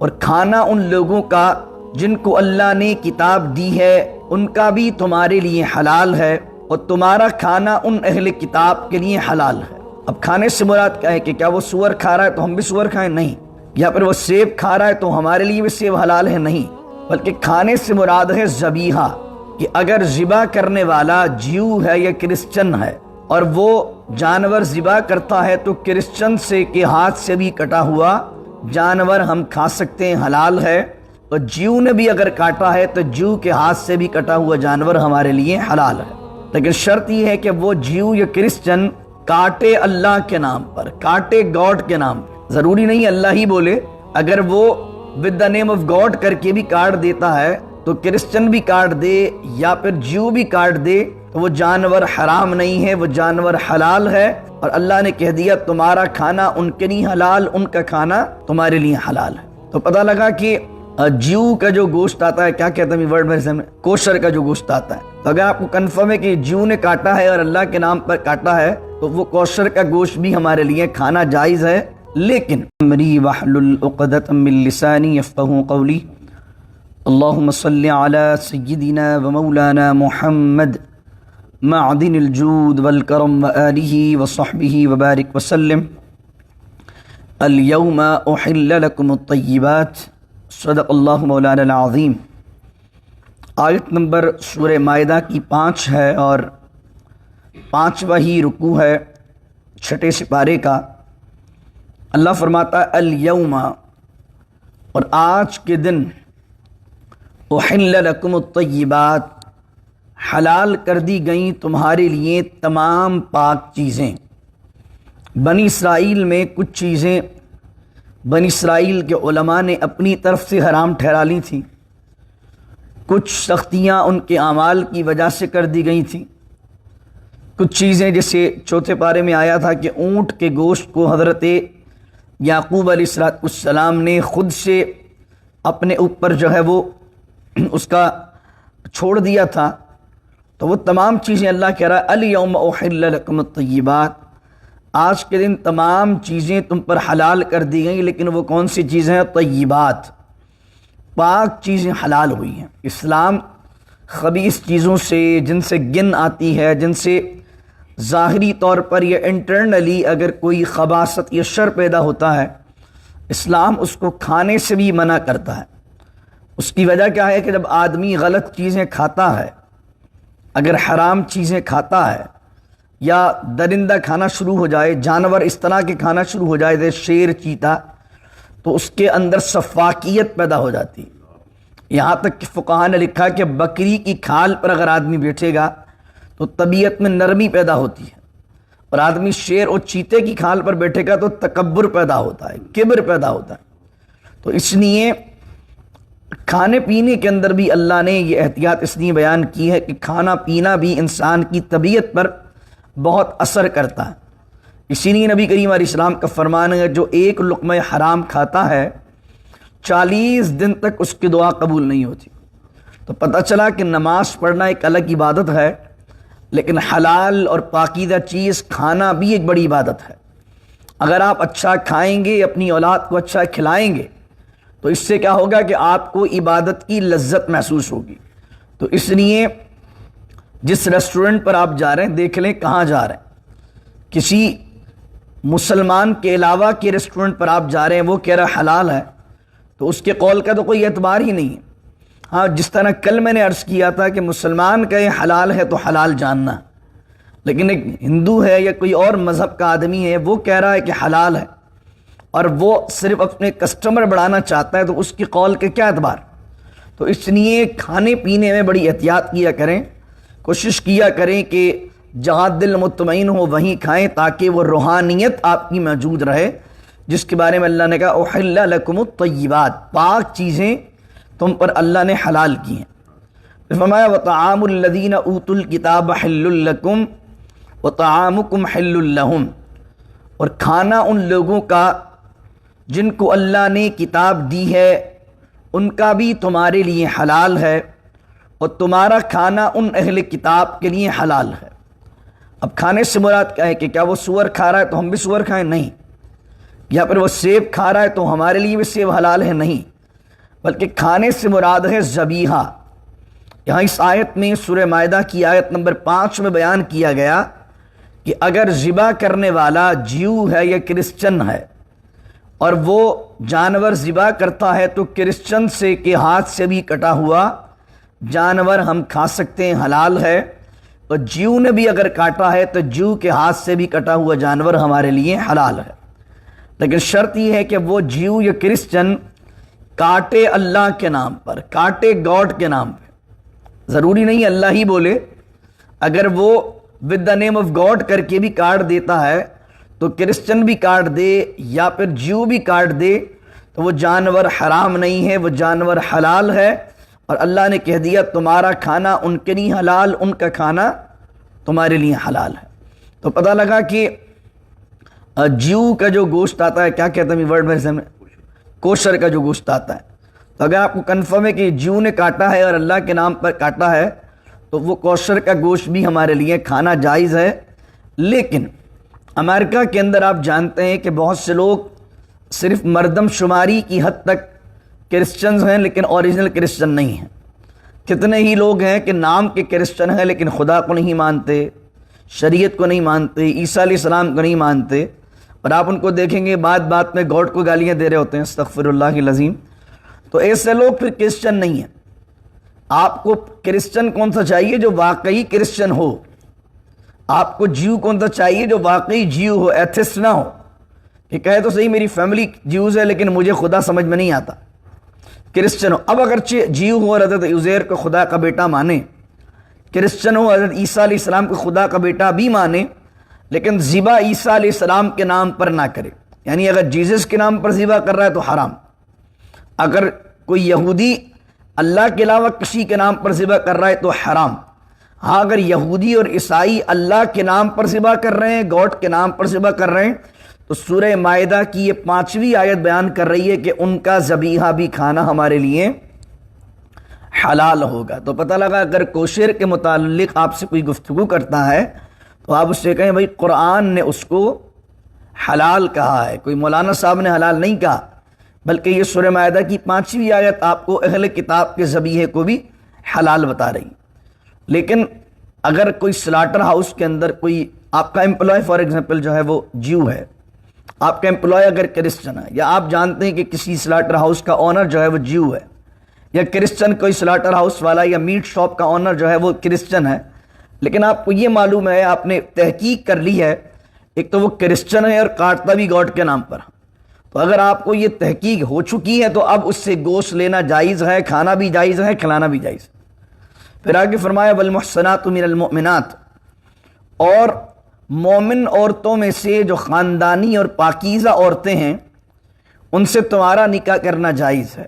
اور کھانا ان لوگوں کا جن کو اللہ نے کتاب دی ہے ان کا بھی تمہارے لیے حلال ہے، اور تمہارا کھانا ان اہل کتاب کے لیے حلال ہے۔ اب کھانے سے مراد کیا ہے کہ کیا وہ سور کھا رہا ہے تو ہم بھی سور کھائیں؟ نہیں۔ یا پھر وہ سیب کھا رہا ہے تو ہمارے لیے بھی سیب حلال ہے؟ نہیں، بلکہ کھانے سے مراد ہے ذبیحہ، کہ اگر ذبح کرنے والا جیو ہے یا کرسچن ہے اور وہ جانور ذبح کرتا ہے تو کرسچن سے کے ہاتھ سے بھی کٹا ہوا جانور ہم کھا سکتے ہیں، حلال ہے، اور جیو نے بھی اگر کاٹا ہے تو جیو کے ہاتھ سے بھی کٹا ہوا جانور ہمارے لیے حلال ہے۔ لیکن شرط یہ ہے کہ وہ جیو یا کرسچن کاٹے اللہ کے نام پر، کاٹے گاڈ کے نام پر، ضروری نہیں اللہ ہی بولے، اگر وہ with the name of God کر کے بھی کاٹ دیتا ہے تو کرسچن بھی کاٹ دے یا پھر جیو بھی کاٹ دے تو وہ جانور حرام نہیں ہے، وہ جانور حلال ہے، اور اللہ نے کہہ دیا تمہارا کھانا ان کے لیے حلال، ان کا کھانا تمہارے لیے حلال ہے۔ تو پتہ لگا کہ جیو کا جو گوشت آتا ہے، کیا کہتا ہے ورڈ میرے سامنے، کوشر کا جو گوشت آتا ہے، تو اگر آپ کو کنفرم ہے کہ جیو نے کاٹا ہے اور اللہ کے نام پر کاٹا ہے تو وہ کوشر کا گوشت بھی ہمارے لیے کھانا جائز ہے۔ لیکن امری واحلل عقدۃ من لسانی یفقہوا قولی، اللہم صلی علی سیدنا و مولانا محمد معدن الجود والکرم وآلہ وصحبہ وبارک وسلم۔ اليوم احل لکم الطیبات، صدق اللہ مولانا العظیم۔ آیت نمبر سورہ مائدہ کی 5 ہے اور 5واں ہی رکوع ہے 6 سپارے کا۔ اللہ فرماتا ہے الیوم، اور آج کے دن، احل لکم الطیبات، حلال کر دی گئیں تمہارے لیے تمام پاک چیزیں۔ بنی اسرائیل میں کچھ چیزیں بنی اسرائیل کے علماء نے اپنی طرف سے حرام ٹھہرا لی تھیں، کچھ سختیاں ان کے اعمال کی وجہ سے کر دی گئی تھیں، کچھ چیزیں جیسے 4 پارے میں آیا تھا کہ اونٹ کے گوشت کو حضرت یعقوب علیہ السلام نے خود سے اپنے اوپر جو ہے وہ اس کا چھوڑ دیا تھا، تو وہ تمام چیزیں اللہ کہہ رہا ہے الیوم احل لکم الطیبات، آج کے دن تمام چیزیں تم پر حلال کر دی گئیں۔ لیکن وہ کون سی چیزیں ہیں؟ طیبات، پاک چیزیں حلال ہوئی ہیں۔ اسلام خبیث چیزوں سے، جن سے گن آتی ہے، جن سے ظاہری طور پر یا انٹرنلی اگر کوئی خباثت یا شر پیدا ہوتا ہے، اسلام اس کو کھانے سے بھی منع کرتا ہے۔ اس کی وجہ کیا ہے کہ جب آدمی غلط چیزیں کھاتا ہے، اگر حرام چیزیں کھاتا ہے یا درندہ کھانا شروع ہو جائے، جانور اس طرح کے کھانا شروع ہو جائے جیسے شیر، چیتا، تو اس کے اندر سفاکیت پیدا ہو جاتی ہے۔ یہاں تک کہ فقہاء نے لکھا کہ بکری کی کھال پر اگر آدمی بیٹھے گا تو طبیعت میں نرمی پیدا ہوتی ہے، اور آدمی شیر اور چیتے کی کھال پر بیٹھے گا تو تکبر پیدا ہوتا ہے، کبر پیدا ہوتا ہے۔ تو اس لیے کھانے پینے کے اندر بھی اللہ نے یہ احتیاط اس لیے بیان کی ہے کہ کھانا پینا بھی انسان کی طبیعت پر بہت اثر کرتا ہے۔ اسی لیے نبی کریم علیہ السلام کا فرمان ہے جو ایک لقمہ حرام کھاتا ہے 40 دن تک اس کی دعا قبول نہیں ہوتی۔ تو پتہ چلا کہ نماز پڑھنا ایک الگ عبادت ہے، لیکن حلال اور پاکیزہ چیز کھانا بھی ایک بڑی عبادت ہے۔ اگر آپ اچھا کھائیں گے، اپنی اولاد کو اچھا کھلائیں گے، تو اس سے کیا ہوگا کہ آپ کو عبادت کی لذت محسوس ہوگی۔ تو اس لیے جس ریسٹورنٹ پر آپ جا رہے ہیں دیکھ لیں کہاں جا رہے ہیں، کسی مسلمان کے علاوہ کے ریسٹورنٹ پر آپ جا رہے ہیں، وہ کہہ رہا حلال ہے، تو اس کے قول کا تو کوئی اعتبار ہی نہیں ہے۔ ہاں، جس طرح کل میں نے عرض کیا تھا کہ مسلمان کہے حلال ہے تو حلال جاننا، لیکن ایک ہندو ہے یا کوئی اور مذہب کا آدمی ہے وہ کہہ رہا ہے کہ حلال ہے، اور وہ صرف اپنے کسٹمر بڑھانا چاہتا ہے، تو اس کی قول کے کیا اعتبار؟ تو اس لیے کھانے پینے میں بڑی احتیاط کیا کریں، کوشش کیا کریں کہ جہاں دل مطمئن ہو وہیں کھائیں، تاکہ وہ روحانیت آپ کی موجود رہے، جس کے بارے میں اللہ نے کہا احل لکم الطیبات، پاک چیزیں تم پر اللہ نے حلال کی ہیں۔ فرمایا وطعام الذین اوتوا الکتاب حل لکم وطعامکم حل لہم، اور کھانا ان لوگوں کا جن کو اللہ نے کتاب دی ہے ان کا بھی تمہارے لیے حلال ہے، اور تمہارا کھانا ان اہل کتاب کے لیے حلال ہے۔ اب کھانے سے مراد کیا ہے کہ کیا وہ سور کھا رہا ہے تو ہم بھی سور کھائیں؟ نہیں، یا پھر وہ سیب کھا رہا ہے تو ہمارے لیے بھی سیب حلال ہے، نہیں، بلکہ کھانے سے مراد ہے ذبیحہ۔ یہاں اس آیت میں سورہ مائدہ کی آیت نمبر 5 میں بیان کیا گیا کہ اگر ذبح کرنے والا جیو ہے یا کرسچن ہے اور وہ جانور ذبح کرتا ہے تو کرسچن سے کے ہاتھ سے بھی کٹا ہوا جانور ہم کھا سکتے ہیں، حلال ہے، اور جیو نے بھی اگر کاٹا ہے تو جیو کے ہاتھ سے بھی کٹا ہوا جانور ہمارے لیے حلال ہے۔ لیکن شرط یہ ہے کہ وہ جیو یا کرسچن کاٹے اللہ کے نام پر، کاٹے گاڈ کے نام پہ، ضروری نہیں اللہ ہی بولے، اگر وہ with the name of God کر کے بھی کاٹ دیتا ہے تو کرسچن بھی کاٹ دے یا پھر جیو بھی کاٹ دے تو وہ جانور حرام نہیں ہے، وہ جانور حلال ہے، اور اللہ نے کہہ دیا تمہارا کھانا ان کے لیے حلال، ان کا کھانا تمہارے لیے حلال ہے۔ تو پتہ لگا کہ جیو کا جو گوشت آتا ہے، کیا کہتے ہیں ورڈ میرے سامنے، کوشر کا جو گوشت آتا ہے، تو اگر آپ کو کنفرم ہے کہ جیو نے کاٹا ہے اور اللہ کے نام پر کاٹا ہے تو وہ کوشر کا گوشت بھی ہمارے لیے کھانا جائز ہے۔ لیکن امریکہ کے اندر آپ جانتے ہیں کہ بہت سے لوگ صرف مردم شماری کی حد تک کرسچنز ہیں لیکن اوریجنل کرسچن نہیں ہیں۔ کتنے ہی لوگ ہیں کہ نام کے کرسچن ہیں لیکن خدا کو نہیں مانتے، شریعت کو نہیں مانتے، عیسیٰ علیہ السلام کو نہیں مانتے، اور آپ ان کو دیکھیں گے بات بات میں گاڈ کو گالیاں دے رہے ہوتے ہیں، استغفر اللہ العظیم۔ تو ایسے لوگ پھر کرسچن نہیں ہیں۔ آپ کو کرسچن کون سا چاہیے؟ جو واقعی کرسچن ہو۔ آپ کو جیو کون سا چاہیے؟ جو واقعی جیو ہو، ایتھسٹ نہ ہو کہ کہے تو صحیح میری فیملی جیوز ہے لیکن مجھے خدا سمجھ میں نہیں آتا، کرسچن ہو۔ اب اگرچہ جیو ہو اور حضرت عزیر کو خدا کا بیٹا مانے، کرسچن ہو حضرت عیسیٰ علیہ السلام کو خدا کا بیٹا بھی مانے، لیکن ذبح عیسیٰ علیہ السلام کے نام پر نہ کرے، یعنی اگر جیزس کے نام پر ذبح کر رہا ہے تو حرام۔ اگر کوئی یہودی اللہ کے علاوہ کسی کے نام پر ذبح کر رہا ہے تو حرام۔ ہاں اگر یہودی اور عیسائی اللہ کے نام پر ذبح کر رہے ہیں، گاڈ کے نام پر ذبح کر رہے ہیں، تو سورہ مائدہ کی یہ 5ویں آیت بیان کر رہی ہے کہ ان کا ذبیحہ بھی کھانا ہمارے لیے حلال ہوگا۔ تو پتہ لگا اگر کوشر کے متعلق آپ سے کوئی گفتگو کرتا ہے تو آپ اس سے کہیں بھائی قرآن نے اس کو حلال کہا ہے، کوئی مولانا صاحب نے حلال نہیں کہا، بلکہ یہ سورہ مائدہ کی 5ویں آیت آپ کو اہل کتاب کے ذبیحے کو بھی حلال بتا رہی۔ لیکن اگر کوئی سلاٹر ہاؤس کے اندر کوئی آپ کا امپلائی فار ایگزامپل جو ہے وہ جیو ہے، آپ کا امپلائی اگر کرسچن ہے، یا آپ جانتے ہیں کہ کسی سلاٹر ہاؤس کا آنر جو ہے وہ جیو ہے، یا کرسچن کوئی سلاٹر ہاؤس والا یا میٹ شاپ کا آنر جو ہے وہ کرسچن ہے، لیکن آپ کو یہ معلوم ہے، آپ نے تحقیق کر لی ہے، ایک تو وہ کرسچن ہے اور کاٹتا بھی گاڈ کے نام پر، تو اگر آپ کو یہ تحقیق ہو چکی ہے تو اب اس سے گوشت لینا جائز ہے، کھانا بھی جائز ہے، کھلانا بھی جائز ہے۔ پھر آگے فرمایا والمحصنات من المؤمنات، اور مومن عورتوں میں سے جو خاندانی اور پاکیزہ عورتیں ہیں ان سے تمہارا نکاح کرنا جائز ہے۔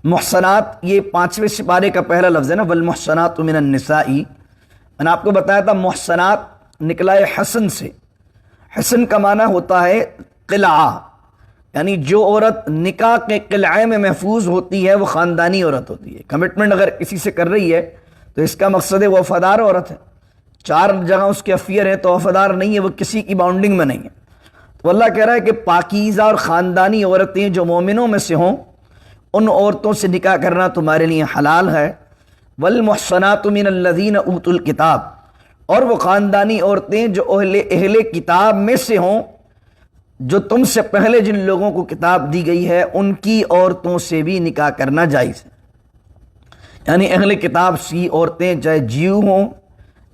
محصنات یہ 5ویں سپارے کا پہلا لفظ ہے نا، والمحصنات من النساء۔ میں نے آپ کو بتایا تھا محصنات نکلا ہے حسن سے، حسن کا معنی ہوتا ہے قلعہ، یعنی جو عورت نکاح کے قلعے میں محفوظ ہوتی ہے وہ خاندانی عورت ہوتی ہے۔ کمٹمنٹ اگر کسی سے کر رہی ہے تو اس کا مقصد ہے وہ وفادار عورت ہے، 4 جگہ اس کے افیئر ہے تو وفادار نہیں ہے، وہ کسی کی باؤنڈنگ میں نہیں ہے۔ تو اللہ کہہ رہا ہے کہ پاکیزہ اور خاندانی عورتیں جو مومنوں میں سے ہوں ان عورتوں سے نکاح کرنا تمہارے لیے حلال ہے۔ والمحصنات من الذین اوتوا الکتاب، اور وہ خاندانی عورتیں جو اہل کتاب میں سے ہوں، جو تم سے پہلے جن لوگوں کو کتاب دی گئی ہے ان کی عورتوں سے بھی نکاح کرنا جائز ہے۔ یعنی اہل کتاب سی عورتیں چاہے جیو ہوں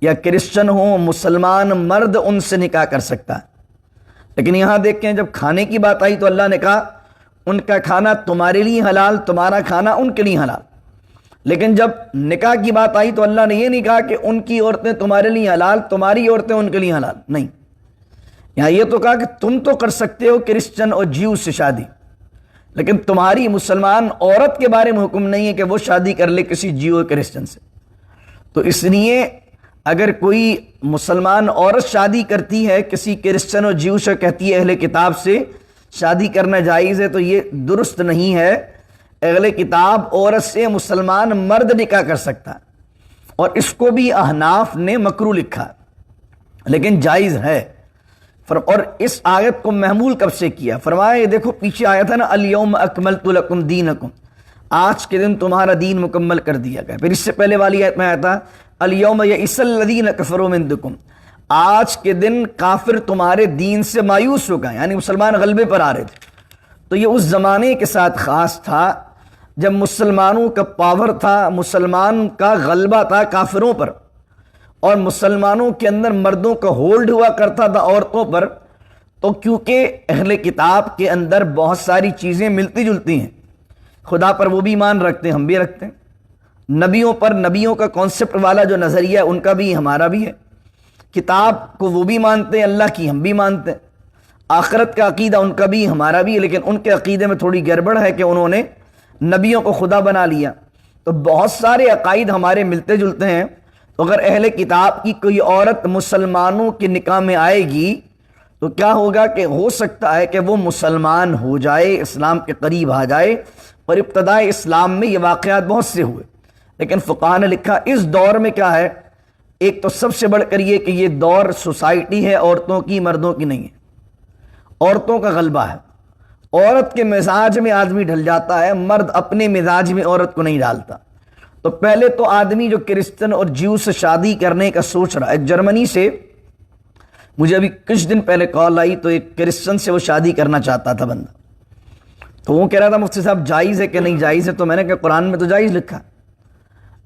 یا کرسچن ہوں، مسلمان مرد ان سے نکاح کر سکتا ہے۔ لیکن یہاں دیکھیں جب کھانے کی بات آئی تو اللہ نے کہا ان کا کھانا تمہارے لیے حلال، تمہارا کھانا ان کے لیے حلال۔ لیکن جب نکاح کی بات آئی تو اللہ نے یہ نہیں کہا کہ ان کی عورتیں تمہارے لیے حلال، تمہاری عورتیں ان کے لیے حلال، نہیں، یہاں یہ تو کہا کہ تم تو کر سکتے ہو کرسچن اور جیو سے شادی، لیکن تمہاری مسلمان عورت کے بارے میں حکم نہیں ہے کہ وہ شادی کر لے کسی جیو اور کرسچن سے۔ تو اس لیے اگر کوئی مسلمان عورت شادی کرتی ہے کسی کرسچن اور جیو سے، کہتی ہے اہل کتاب سے شادی کرنا جائز ہے، تو یہ درست نہیں ہے۔ اہل کتاب عورت سے مسلمان مرد نکاح کر سکتا ہے، اور اس کو بھی احناف نے مکروہ لکھا ہے، لیکن جائز ہے، اور اس آیت کو محمول کب سے کیا؟ فرمایا یہ دیکھو پیچھے آیا تھا نا الیوم اکملت لکم دینکم، آج کے دن تمہارا دین مکمل کر دیا گیا۔ پھر اس سے پہلے والی آیت میں آیا تھا الیوم یئس الذین کفروا من دینکم، آج کے دن کافر تمہارے دین سے مایوس ہو گئے، یعنی مسلمان غلبے پر آ رہے تھے۔ تو یہ اس زمانے کے ساتھ خاص تھا جب مسلمانوں کا پاور تھا، مسلمان کا غلبہ تھا کافروں پر، اور مسلمانوں کے اندر مردوں کا ہولڈ ہوا کرتا تھا عورتوں پر۔ تو کیونکہ اہل کتاب کے اندر بہت ساری چیزیں ملتی جلتی ہیں، خدا پر وہ بھی ایمان رکھتے ہیں، ہم بھی رکھتے ہیں، نبیوں پر، نبیوں کا کانسیپٹ والا جو نظریہ ہے ان کا بھی ہمارا بھی ہے، کتاب کو وہ بھی مانتے ہیں، اللہ کی ہم بھی مانتے ہیں، آخرت کا عقیدہ ان کا بھی ہمارا بھی ہے، لیکن ان کے عقیدے میں تھوڑی گڑبڑ ہے کہ انہوں نے نبیوں کو خدا بنا لیا۔ تو بہت سارے عقائد ہمارے ملتے جلتے ہیں، تو اگر اہل کتاب کی کوئی عورت مسلمانوں کے نکاح میں آئے گی تو کیا ہوگا کہ ہو سکتا ہے کہ وہ مسلمان ہو جائے، اسلام کے قریب آ جائے، اور ابتدائی اسلام میں یہ واقعات بہت سے ہوئے۔ لیکن فقہاء نے لکھا اس دور میں کیا ہے، ایک تو سب سے بڑھ کر یہ کہ یہ دور سوسائٹی ہے عورتوں کی، مردوں کی نہیں ہے، عورتوں کا غلبہ ہے، عورت کے مزاج میں آدمی ڈھل جاتا ہے، مرد اپنے مزاج میں عورت کو نہیں ڈالتا۔ تو پہلے تو آدمی جو کرسچن اور جیو سے شادی کرنے کا سوچ رہا ہے، جرمنی سے مجھے ابھی کچھ دن پہلے کال آئی، تو ایک کرسچن سے وہ شادی کرنا چاہتا تھا بندہ، تو وہ کہہ رہا تھا مفتی صاحب جائز ہے کہ نہیں جائز ہے؟ تو میں نے کہا قرآن میں تو جائز لکھا،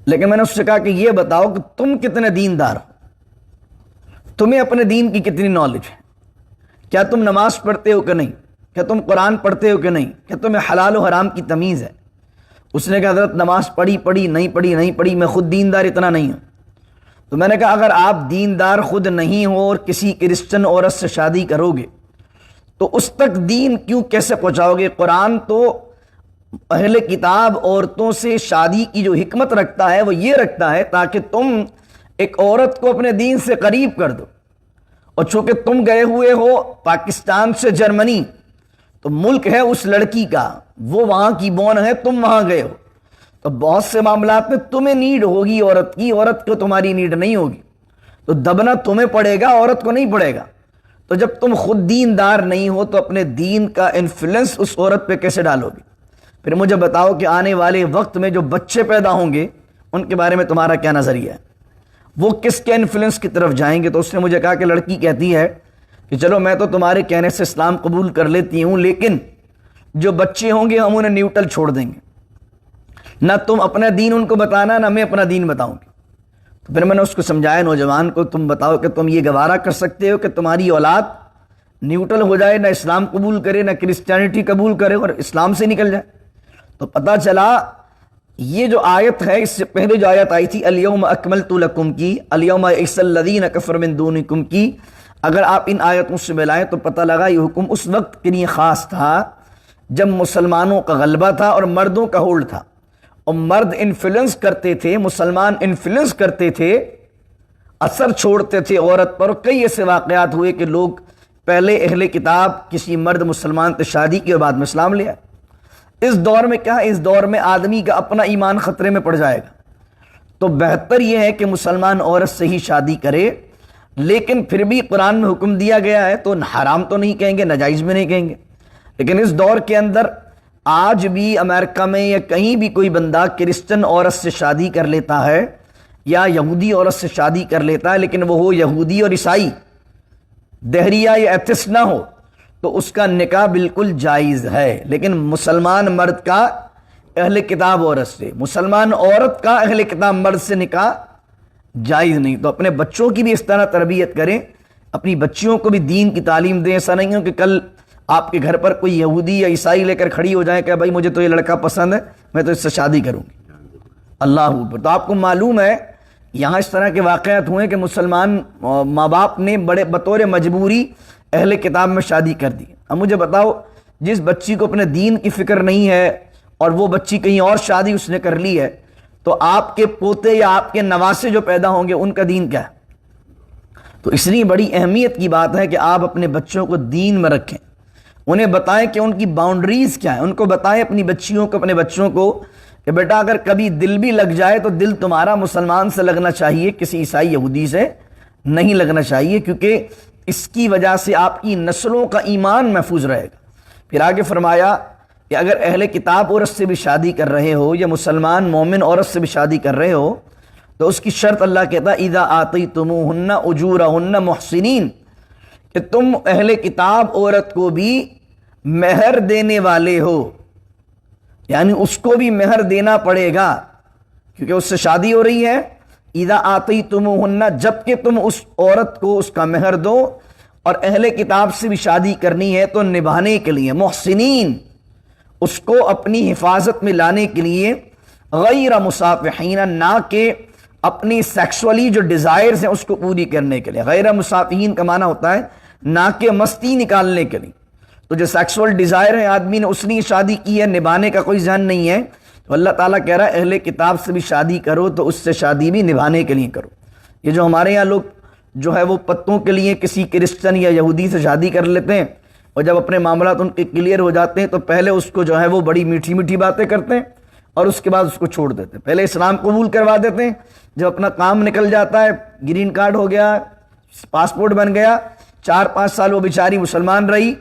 لیکن میں نے اس سے کہا کہ یہ بتاؤ کہ تم کتنے دیندار ہو، تمہیں اپنے دین کی کتنی نالج ہے، کیا تم نماز پڑھتے ہو کہ نہیں، کیا تم قرآن پڑھتے ہو کہ نہیں، کیا تمہیں حلال و حرام کی تمیز ہے؟ اس نے کہا حضرت نماز پڑھی نہیں پڑھی، میں خود دیندار اتنا نہیں ہوں۔ تو میں نے کہا اگر آپ دیندار خود نہیں ہو اور کسی کرسچن عورت سے شادی کرو گے تو اس تک دین کیوں کیسے پہنچاؤ گے؟ قرآن تو اہل کتاب عورتوں سے شادی کی جو حکمت رکھتا ہے وہ یہ رکھتا ہے تاکہ تم ایک عورت کو اپنے دین سے قریب کر دو، اور چونکہ تم گئے ہوئے ہو پاکستان سے جرمنی، تو ملک ہے اس لڑکی کا، وہ وہاں کی بون ہے، تم وہاں گئے ہو، تو بہت سے معاملات میں تمہیں نیڈ ہوگی عورت کی، عورت کو تمہاری نیڈ نہیں ہوگی، تو دبنا تمہیں پڑے گا، عورت کو نہیں پڑے گا۔ تو جب تم خود دیندار نہیں ہو تو اپنے دین کا انفلوئنس اس عورت پہ کیسے ڈالو گے؟ پھر مجھے بتاؤ کہ آنے والے وقت میں جو بچے پیدا ہوں گے ان کے بارے میں تمہارا کیا نظریہ ہے؟ وہ کس کے انفلوئنس کی طرف جائیں گے؟ تو اس نے مجھے کہا کہ لڑکی کہتی ہے کہ چلو میں تو تمہارے کہنے سے اسلام قبول کر لیتی ہوں، لیکن جو بچے ہوں گے ہم انہیں نیوٹرل چھوڑ دیں گے، نہ تم اپنا دین ان کو بتانا نہ میں اپنا دین بتاؤں گی۔ تو پھر میں نے اس کو سمجھایا نوجوان کو، تم بتاؤ کہ تم یہ گوارا کر سکتے ہو کہ تمہاری اولاد نیوٹرل ہو جائے، نہ اسلام قبول کرے نہ کرسچینٹی قبول کرے اور اسلام سے نکل جائے؟ تو پتہ چلا یہ جو آیت ہے اس سے پہلے جو آیت آئی تھی الیوم اکملت لکم کی، الیوم یئس الذین کفروا من دونکم کی، اگر آپ ان آیتوں سے ملائیں تو پتہ لگا یہ حکم اس وقت کے لیے خاص تھا جب مسلمانوں کا غلبہ تھا اور مردوں کا ہولڈ تھا، اور مرد انفلوئنس کرتے تھے، مسلمان انفلوئنس کرتے تھے، اثر چھوڑتے تھے عورت پر۔ کئی ایسے واقعات ہوئے کہ لوگ پہلے اہل کتاب کسی مرد مسلمان سے شادی کی اور بعد میں اسلام لے آئے۔ اس دور میں کیا ہے، اس دور میں آدمی کا اپنا ایمان خطرے میں پڑ جائے گا، تو بہتر یہ ہے کہ مسلمان عورت سے ہی شادی کرے، لیکن پھر بھی قرآن میں حکم دیا گیا ہے تو حرام تو نہیں کہیں گے، ناجائز بھی نہیں کہیں گے، لیکن اس دور کے اندر آج بھی امریکہ میں یا کہیں بھی کوئی بندہ کرسچن عورت سے شادی کر لیتا ہے یا یہودی عورت سے شادی کر لیتا ہے، لیکن وہ ہو یہودی اور عیسائی، دہریہ یا ایتھسٹ نہ ہو، تو اس کا نکاح بالکل جائز ہے۔ لیکن مسلمان مرد کا اہل کتاب عورت سے، مسلمان عورت کا اہل کتاب مرد سے نکاح جائز نہیں۔ تو اپنے بچوں کی بھی اس طرح تربیت کریں، اپنی بچیوں کو بھی دین کی تعلیم دیں۔ ایسا نہیں ہو کہ کل آپ کے گھر پر کوئی یہودی یا عیسائی لے کر کھڑی ہو جائے کہ بھائی مجھے تو یہ لڑکا پسند ہے، میں تو اس سے شادی کروں گی۔ اللہ اکبر۔ تو آپ کو معلوم ہے یہاں اس طرح کے واقعات ہوئے کہ مسلمان ماں باپ نے بڑے بطور مجبوری اہل کتاب میں شادی کر دی۔ اب مجھے بتاؤ جس بچی کو اپنے دین کی فکر نہیں ہے اور وہ بچی کہیں اور شادی اس نے کر لی ہے، تو آپ کے پوتے یا آپ کے نواسے جو پیدا ہوں گے ان کا دین کیا ہے؟ تو اس لیے بڑی اہمیت کی بات ہے کہ آپ اپنے بچوں کو دین میں رکھیں، انہیں بتائیں کہ ان کی باؤنڈریز کیا ہیں، ان کو بتائیں اپنی بچیوں کو، اپنے بچوں کو کہ بیٹا اگر کبھی دل بھی لگ جائے تو دل تمہارا مسلمان سے لگنا چاہیے، کسی عیسائی یہودی سے نہیں لگنا چاہیے، کیونکہ اس کی وجہ سے آپ کی نسلوں کا ایمان محفوظ رہے گا۔ پھر آگے فرمایا کہ اگر اہل کتاب عورت سے بھی شادی کر رہے ہو یا مسلمان مومن عورت سے بھی شادی کر رہے ہو تو اس کی شرط اللہ کہتا ہے اذا آتیتموہن اجورہن محسنین، کہ تم اہل کتاب عورت کو بھی مہر دینے والے ہو، یعنی اس کو بھی مہر دینا پڑے گا کیونکہ اس سے شادی ہو رہی ہے۔ اذا آتیتموہن، جب کہ تم اس عورت کو اس کا مہر دو، اور اہل کتاب سے بھی شادی کرنی ہے تو نبھانے کے لیے محسنین، اس کو اپنی حفاظت میں لانے کے لیے، غیر مصافحین، نہ کہ اپنی سیکسولی جو ڈیزائرز ہیں اس کو پوری کرنے کے لیے۔ غیر مصافحین کا معنی ہوتا ہے نہ کہ مستی نکالنے کے لیے، تو جو سیکسول ڈیزائر ہے آدمی نے اس نے شادی کی ہے، نبھانے کا کوئی ذہن نہیں ہے، تو اللہ تعالیٰ کہہ رہا ہے اہل کتاب سے بھی شادی کرو تو اس سے شادی بھی نبھانے کے لیے کرو۔ یہ جو ہمارے یہاں لوگ جو ہے وہ پتوں کے لیے کسی کرسچن یا یہودی سے شادی کر لیتے ہیں، اور جب اپنے معاملات ان کے کلیئر ہو جاتے ہیں تو پہلے اس کو جو ہے وہ بڑی میٹھی میٹھی باتیں کرتے ہیں اور اس کے بعد اس کو چھوڑ دیتے ہیں۔ پہلے اسلام قبول کروا دیتے ہیں، جب اپنا کام نکل جاتا ہے، گرین کارڈ ہو گیا، پاسپورٹ بن گیا، 4-5 سال وہ بیچاری مسلمان رہی،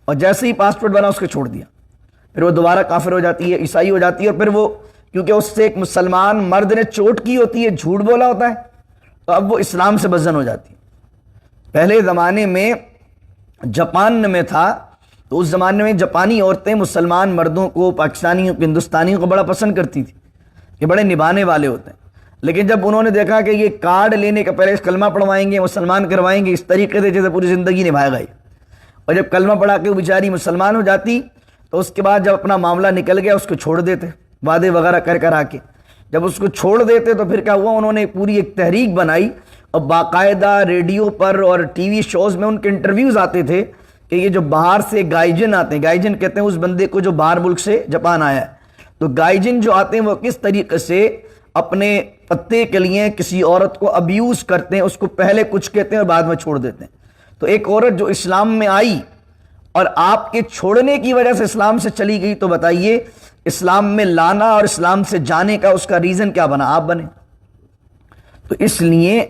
اور جیسے ہی پاسپورٹ بنا اس کو چھوڑ دیا، پھر وہ دوبارہ کافر ہو جاتی ہے، عیسائی ہو جاتی ہے، اور پھر وہ کیونکہ اس سے ایک مسلمان مرد نے چوٹ کی ہوتی ہے، جھوٹ بولا ہوتا ہے، تو اب وہ اسلام سے بدزن ہو جاتی ہے۔ پہلے زمانے میں جاپان میں تھا تو اس زمانے میں جاپانی عورتیں مسلمان مردوں کو، پاکستانیوں کو، ہندوستانیوں کو بڑا پسند کرتی تھی، یہ بڑے نبھانے والے ہوتے ہیں۔ لیکن جب انہوں نے دیکھا کہ یہ کارڈ لینے کا پہلے کلمہ پڑھوائیں گے، مسلمان کروائیں گے، اس طریقے سے جیسے پوری زندگی نبھائے گا یہ، اور جب کلمہ پڑھا کے وہ بیچاری مسلمان ہو جاتی تو اس کے بعد جب اپنا معاملہ نکل گیا اس کو چھوڑ دیتے، وعدے وغیرہ کر آ کے جب اس کو چھوڑ دیتے تو پھر کیا ہوا، انہوں نے پوری ایک تحریک بنائی، اور باقاعدہ ریڈیو پر اور ٹی وی شوز میں ان کے انٹرویوز آتے تھے کہ یہ جو باہر سے گائجن آتے ہیں، گائجن کہتے ہیں اس بندے کو جو باہر ملک سے جاپان آیا ہے، تو گائجن جو آتے ہیں وہ کس طریقے سے اپنے پتے کے لیے کسی عورت کو ابیوز کرتے ہیں، اس کو پہلے کچھ کہتے ہیں اور بعد میں چھوڑ دیتے ہیں۔ تو ایک عورت جو اسلام میں آئی اور آپ کے چھوڑنے کی وجہ سے اسلام سے چلی گئی، تو بتائیے اسلام میں لانا اور اسلام سے جانے کا اس کا ریزن کیا بنا؟ آپ بنے۔ تو اس لیے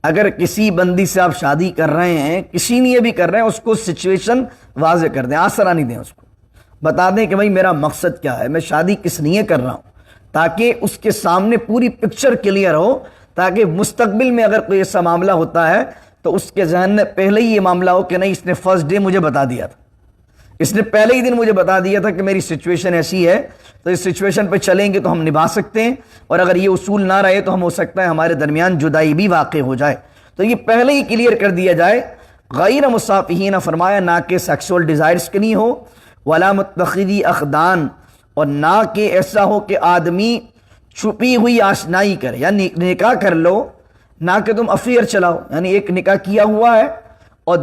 اگر کسی بندی سے آپ شادی کر رہے ہیں، کسی لیے بھی کر رہے ہیں، اس کو سچویشن واضح کر دیں، آسرا نہیں دیں، اس کو بتا دیں کہ بھائی میرا مقصد کیا ہے، میں شادی کس لیے کر رہا ہوں، تاکہ اس کے سامنے پوری پکچر کلیئر ہو، تاکہ مستقبل میں اگر کوئی ایسا معاملہ ہوتا ہے تو اس کے ذہن میں پہلے ہی یہ معاملہ ہو کہ نہیں اس نے فرسٹ ڈے مجھے بتا دیا تھا، اس نے پہلے ہی دن مجھے بتا دیا تھا کہ میری سچویشن ایسی ہے، تو اس سچویشن پہ چلیں گے تو ہم نبھا سکتے ہیں، اور اگر یہ اصول نہ رہے تو ہم ہو سکتا ہے ہمارے درمیان جدائی بھی واقع ہو جائے، تو یہ پہلے ہی کلیئر کر دیا جائے۔ غیر مصافحین، فرمایا نہ کہ سیکسول ڈیزائرز کے نہیں ہو، ولا متخذی اخدان، اور نہ کہ ایسا ہو کہ آدمی چھپی ہوئی آشنائی کرے، یعنی نکاح کر لو، نہ کہ تم افیئر چلاؤ، یعنی ایک نکاح کیا ہوا ہے اور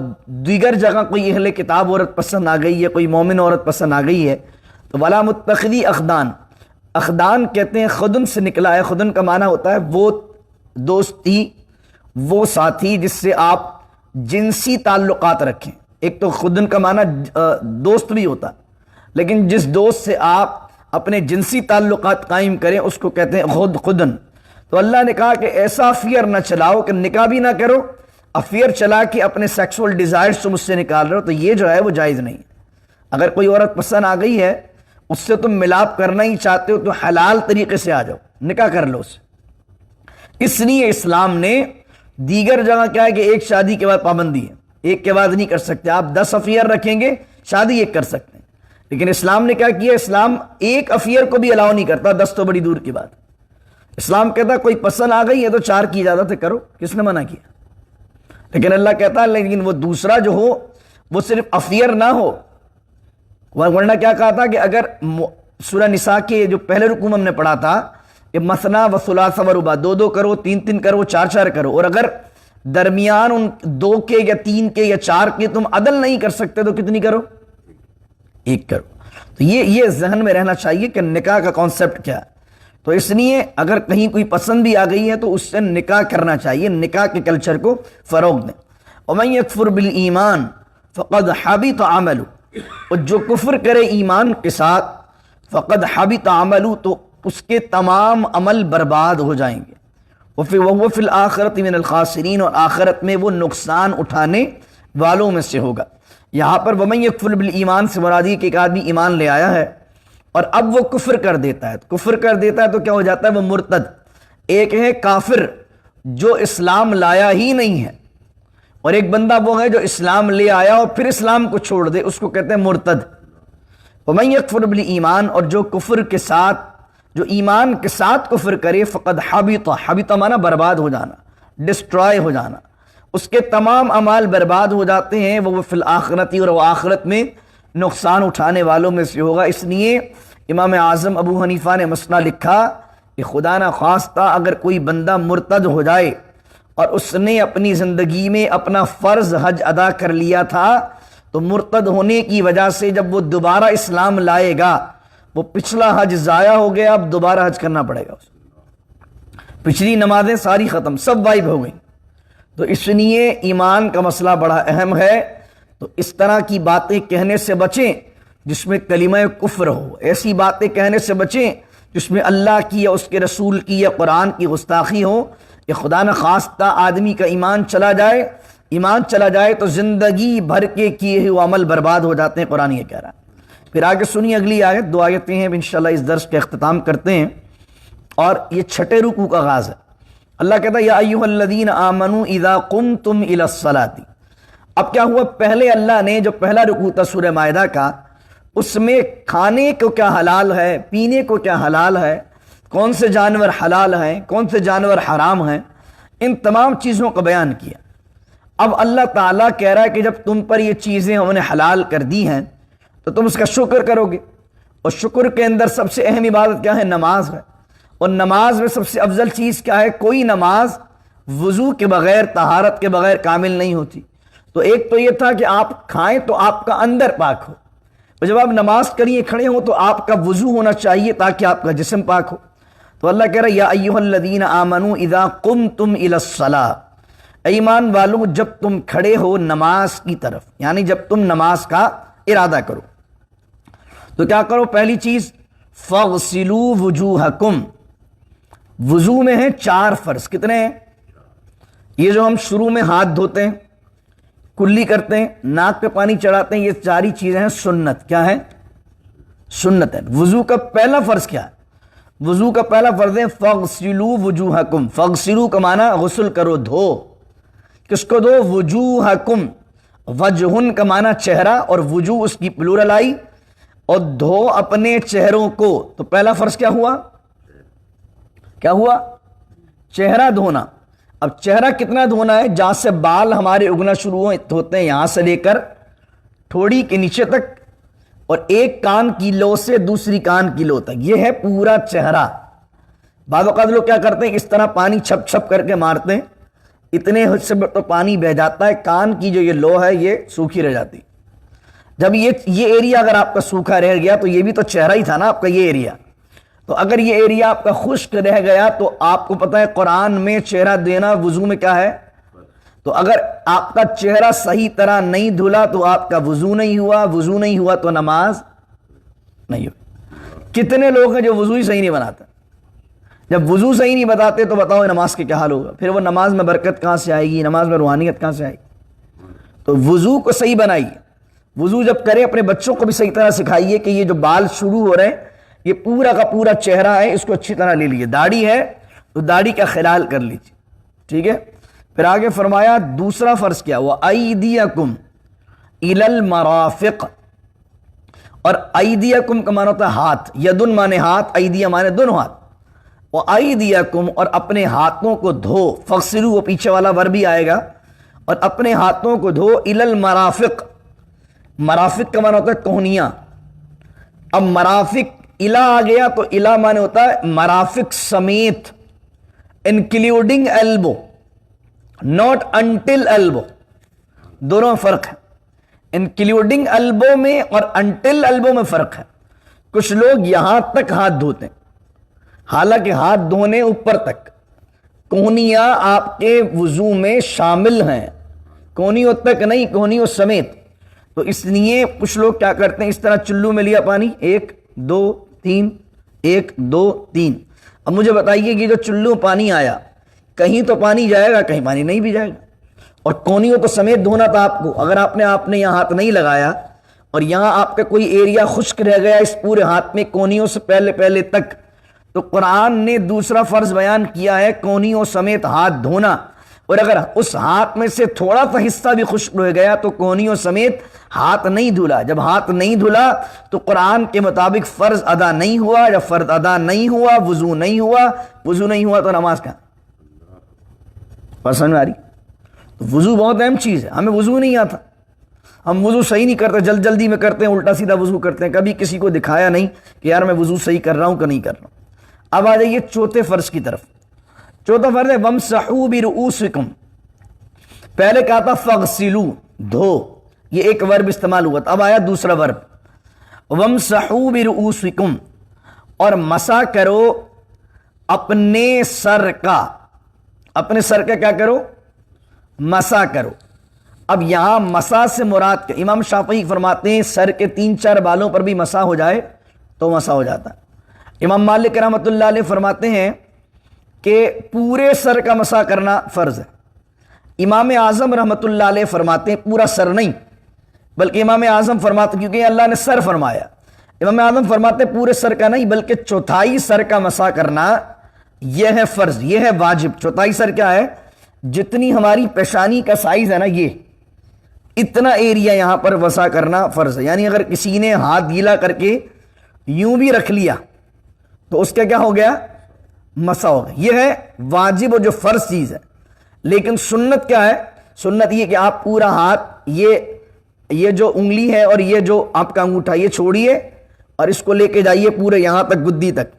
دیگر جگہ کوئی اہل کتاب عورت پسند آ گئی ہے، کوئی مومن عورت پسند آ گئی ہے، تو ولا متخذی اخدان، اخدان کہتے ہیں خدن سے نکلا ہے، خدن کا معنی ہوتا ہے وہ دوستی، وہ ساتھی جس سے آپ جنسی تعلقات رکھیں۔ ایک تو خدن کا معنی دوست بھی ہوتا ہے، لیکن جس دوست سے آپ اپنے جنسی تعلقات قائم کریں اس کو کہتے ہیں خدن۔ تو اللہ نے کہا کہ ایسا افیئر نہ چلاؤ کہ نکاح بھی نہ کرو، افیئر چلا کے اپنے سیکسول ڈیزائرز تم اس سے نکال رہے ہو، تو یہ جو ہے وہ جائز نہیں ہے۔ اگر کوئی عورت پسند آ گئی ہے، اس سے تم ملاپ کرنا ہی چاہتے ہو تو حلال طریقے سے آ جاؤ، نکاح کر لو اسے۔ اس لیے اسلام نے دیگر جگہ کیا ہے کہ ایک شادی کے بعد پابندی ہے، ایک کے بعد نہیں کر سکتے، آپ 10 افیئر رکھیں گے شادی ایک کر سکتے ہیں، لیکن اسلام نے کیا کیا، اسلام ایک افیئر کو بھی الاؤ نہیں کرتا، 10 تو بڑی دور کی بات۔ اسلام کہتا کوئی پسند آ گئی ہے تو 4 کی اجازت ہے، کرو، کس نے منع کیا؟ لیکن اللہ کہتا ہے لیکن وہ دوسرا جو ہو وہ صرف افیئر نہ ہو، ورنہ کیا کہا تھا کہ اگر سورہ نساء کے جو پہلے رکوع ہم نے پڑھا تھا کہ مثنا و ثلاث و رباع، 2 کرو، 3 کرو، 4 کرو، اور اگر درمیان ان 2 کے یا 3 کے یا 4 کے تم عدل نہیں کر سکتے تو کتنی کرو؟ 1 کرو۔ تو یہ ذہن میں رہنا چاہیے کہ نکاح کا کانسیپٹ کیا ہے۔ تو اس لیے اگر کہیں کوئی پسند بھی آ گئی ہے تو اس سے نکاح کرنا چاہیے، نکاح کے کلچر کو فروغ دیں۔ وَمَن يَكْفُرْ بِالْإِيمَانِ فَقَدْ حَبِطَ عَمَلُهُ، اور جو کفر کرے ایمان کے ساتھ، فقد حبط عملہ، تو اس کے تمام عمل برباد ہو جائیں گے، وَهُوَ فِي الْآخِرَةِ مِنَ الْخَاسِرِينَ، اور آخرت میں وہ نقصان اٹھانے والوں میں سے ہوگا۔ یہاں پر وَمَن یکفر بالایمان سے مراد یہ کہ ایک آدمی ایمان لے آیا ہے اور اب وہ کفر کر دیتا ہے، کفر کر دیتا ہے تو کیا ہو جاتا ہے؟ وہ مرتد۔ ایک ہے کافر جو اسلام لایا ہی نہیں ہے، اور ایک بندہ وہ ہے جو اسلام لے آیا اور پھر اسلام کو چھوڑ دے، اس کو کہتے ہیں مرتد۔ وَمَن یکفر بالایمان، اور جو کفر کے ساتھ، جو ایمان کے ساتھ کفر کرے، فقد حبط، حبط مانا برباد ہو جانا، ڈسٹرائے ہو جانا، اس کے تمام اعمال برباد ہو جاتے ہیں، وہ فی الآخرتی، اور وہ آخرت میں نقصان اٹھانے والوں میں سے ہوگا۔ اس لیے امام اعظم ابو حنیفہ نے مسئلہ لکھا کہ خدا نہ خواستہ اگر کوئی بندہ مرتد ہو جائے اور اس نے اپنی زندگی میں اپنا فرض حج ادا کر لیا تھا، تو مرتد ہونے کی وجہ سے جب وہ دوبارہ اسلام لائے گا، وہ پچھلا حج ضائع ہو گیا، اب دوبارہ حج کرنا پڑے گا اسے۔ پچھلی نمازیں ساری ختم، سب وائب ہو گئیں۔ تو اس لیے ایمان کا مسئلہ بڑا اہم ہے۔ تو اس طرح کی باتیں کہنے سے بچیں جس میں کلمہ کفر ہو، ایسی باتیں کہنے سے بچیں جس میں اللہ کی یا اس کے رسول کی یا قرآن کی گستاخی ہو، یا خدا نہ خواستہ آدمی کا ایمان چلا جائے تو زندگی بھر کے کیے ہوئے عمل برباد ہو جاتے ہیں، قرآن یہ کہہ رہا ہے۔ پھر آگے سنیے اگلی آیت، 2 آیتیں ہیں، انشاءاللہ اس درس کا اختتام کرتے ہیں، اور یہ 6 رکوع کا آغاز ہے۔ اللہ کہتا ہے یا ایھا الذین آمنوا اذا قمتم الی الصلاۃ۔ اب کیا ہوا؟ پہلے اللہ نے جو پہلا رکوع تھا سورہ مائدہ کا، اس میں کھانے کو کیا حلال ہے، پینے کو کیا حلال ہے، کون سے جانور حلال ہیں، کون سے جانور حرام ہیں، ان تمام چیزوں کا بیان کیا۔ اب اللہ تعالیٰ کہہ رہا ہے کہ جب تم پر یہ چیزیں ہم نے حلال کر دی ہیں تو تم اس کا شکر کرو گے، اور شکر کے اندر سب سے اہم عبادت کیا ہے؟ نماز ہے۔ اور نماز میں سب سے افضل چیز کیا ہے؟ کوئی نماز وضو کے بغیر، طہارت کے بغیر کامل نہیں ہوتی۔ تو ایک تو یہ تھا کہ آپ کھائیں تو آپ کا اندر پاک ہو، اور جب آپ نماز کریے کھڑے ہوں تو آپ کا وضو ہونا چاہیے تاکہ آپ کا جسم پاک ہو۔ تو اللہ کہہ رہا ہے یا ایھا الذین آمنوا اذا قمتم الی الصلاۃ، ایمان والوں جب تم کھڑے ہو نماز کی طرف، یعنی جب تم نماز کا ارادہ کرو تو کیا کرو؟ پہلی چیز فاغسلوا وجوہکم، وضو میں ہیں 4 فرض، کتنے ہیں؟ یہ جو ہم شروع میں ہاتھ دھوتے ہیں، کلی کرتے ہیں، ناک پہ پانی چڑھاتے ہیں، یہ ساری چیزیں ہیں سنت۔ کیا ہے؟ سنت ہے۔ وضو کا پہلا فرض کیا ہے؟ وضو کا پہلا فرض ہے فاغسلوا وجوہکم۔ فاغسلوا کا معنی غسل کرو، دھو۔ کس کو دھو؟ وجوہکم۔ وجہن کا معنی چہرہ، اور وجوہ اس کی پلورل آئی، اور دھو اپنے چہروں کو۔ تو پہلا فرض کیا ہوا؟ کیا ہوا؟ چہرہ دھونا۔ اب چہرہ کتنا دھونا ہے؟ جہاں سے بال ہمارے اگنا شروع ہوتے ہیں، یہاں سے لے کر ٹھوڑی کے نیچے تک، اور ایک کان کی لو سے دوسری کان کی لو تک، یہ ہے پورا چہرہ۔ بعض اوقات لوگ کیا کرتے ہیں؟ اس طرح پانی چھپ چھپ کر کے مارتے ہیں، اتنے حد سے تو پانی بہہ جاتا ہے، کان کی جو یہ لو ہے یہ سوکھی رہ جاتی۔ جب یہ ایریا اگر آپ کا سوکھا رہ گیا تو یہ بھی تو چہرہ ہی تھا نا آپ کا، یہ ایریا۔ تو اگر یہ ایریا آپ کا خشک رہ گیا تو آپ کو پتہ ہے قرآن میں چہرہ دینا وضو میں کیا ہے؟ تو اگر آپ کا چہرہ صحیح طرح نہیں دھلا تو آپ کا وضو نہیں ہوا، وضو نہیں ہوا تو نماز نہیں ہوئی۔ کتنے لوگ ہیں جو وضو ہی صحیح نہیں بناتے؟ جب وضو صحیح نہیں بتاتے تو بتاؤ نماز کے کیا حال ہوگا؟ پھر وہ نماز میں برکت کہاں سے آئے گی؟ نماز میں روحانیت کہاں سے آئے گی؟ تو وضو کو صحیح بنائیے۔ وضو جب کرے اپنے بچوں کو بھی صحیح طرح سکھائیے کہ یہ جو بال شروع ہو رہے ہیں یہ پورا کا پورا چہرہ ہے، اس کو اچھی طرح لے لیجیے۔ داڑھی ہے تو داڑھی کا خلال کر لیجیے، ٹھیک ہے۔ پھر آگے فرمایا دوسرا فرض کیا ہوا؟ ایدیکم الی المرافق، اور ایدیکم کا معنی ہوتا ہے ہاتھ، یدن مانے ہاتھ، ایدیا مانے دونوں ہاتھ، وہ ایدیکم اور اپنے ہاتھوں کو دھو، فغسلوا وہ پیچھے والا ورب بھی آئے گا، اور اپنے ہاتھوں کو دھو، الی المرافق، مرافق کا معنی ہوتا ہے کوہنیاں۔ اب مرافق الا آ گیا تو الا معنی ہوتا ہے مرافق سمیت، including elbow, not until elbow, دونوں میں فرق ہے۔ انکلیوڈنگ ایلبو میں اور انٹل ایلبو میں فرق ہے۔ کچھ لوگ یہاں تک ہاتھ دھوتے ہیں، حالانکہ ہاتھ دھونے اوپر تک، کوہنیاں آپ کے وضو میں شامل ہیں، کوہنیوں تک نہیں، کوہنیوں سمیت۔ تو اس لیے کچھ لوگ کیا کرتے ہیں؟ اس طرح چلو میں لیا پانی، 1 2 3، 1 2 3۔ اب مجھے بتائیے کہ جو چلو پانی آیا، کہیں تو پانی جائے گا، کہیں پانی نہیں بھی جائے گا۔ اور کونیوں تو سمیت دھونا تھا آپ کو. اگر آپ نے یہاں ہاتھ نہیں لگایا اور یہاں آپ کا کوئی ایریا خشک رہ گیا اس پورے ہاتھ میں کونیوں سے پہلے تک, تو قرآن نے دوسرا فرض بیان کیا ہے کونیوں سمیت ہاتھ دھونا. اور اگر اس ہاتھ میں سے تھوڑا سا حصہ بھی خشک رہ گیا تو کونیوں سمیت ہاتھ نہیں دھلا. جب ہاتھ نہیں دھلا تو قرآن کے مطابق فرض ادا نہیں ہوا. جب فرض ادا نہیں ہوا, وضو نہیں ہوا تو نماز کہاں؟ پسند آ رہی؟ تو وضو بہت اہم چیز ہے. ہمیں وضو نہیں آتا, ہم وضو صحیح نہیں کرتے, جلدی میں کرتے ہیں, الٹا سیدھا وضو کرتے ہیں. کبھی کسی کو دکھایا نہیں کہ یار میں وضو صحیح کر رہا ہوں کہ نہیں کر رہا ہوں. اب آ جائیے چوتھے فرض کی طرف. چوتھا فرض ہے وَامْسَحُوا بِرُؤُوسِكُمْ. پہلے کہا تھا فَاغْسِلُوا, دھو, یہ ایک ورب استعمال ہوا تھا. اب آیا دوسرا ورب وَامْسَحُوا بِرُؤُوسِكُمْ, اور مسح کرو اپنے سر کا. اپنے سر کا کیا کرو؟ مسح کرو. اب یہاں مسح سے مراد کیا؟ امام شافعی فرماتے ہیں سر کے 3-4 بالوں پر بھی مسح ہو جائے تو مسح ہو جاتا ہے. امام مالک رحمۃ اللہ علیہ فرماتے ہیں کہ پورے سر کا مسح کرنا فرض ہے. امام اعظم رحمۃ اللہ علیہ فرماتے ہیں پورا سر نہیں, بلکہ امام اعظم فرماتے, کیونکہ اللہ نے سر فرمایا, امام اعظم فرماتے ہیں پورے سر کا نہیں بلکہ چوتھائی سر کا مسح کرنا یہ ہے فرض, یہ ہے واجب. چوتھائی سر کیا ہے؟ جتنی ہماری پیشانی کا سائز ہے نا, یہ اتنا ایریا یہاں پر مسح کرنا فرض ہے. یعنی اگر کسی نے ہاتھ گیلا کر کے یوں بھی رکھ لیا تو اس کا کیا ہو گیا؟ مسح ہو گیا. یہ ہے واجب اور جو فرض چیز ہے. لیکن سنت کیا ہے؟ سنت یہ کہ آپ پورا ہاتھ, یہ جو انگلی ہے اور یہ جو آپ کا انگوٹھا, یہ چھوڑیے اور اس کو لے کے جائیے پورے یہاں تک, گدی تک.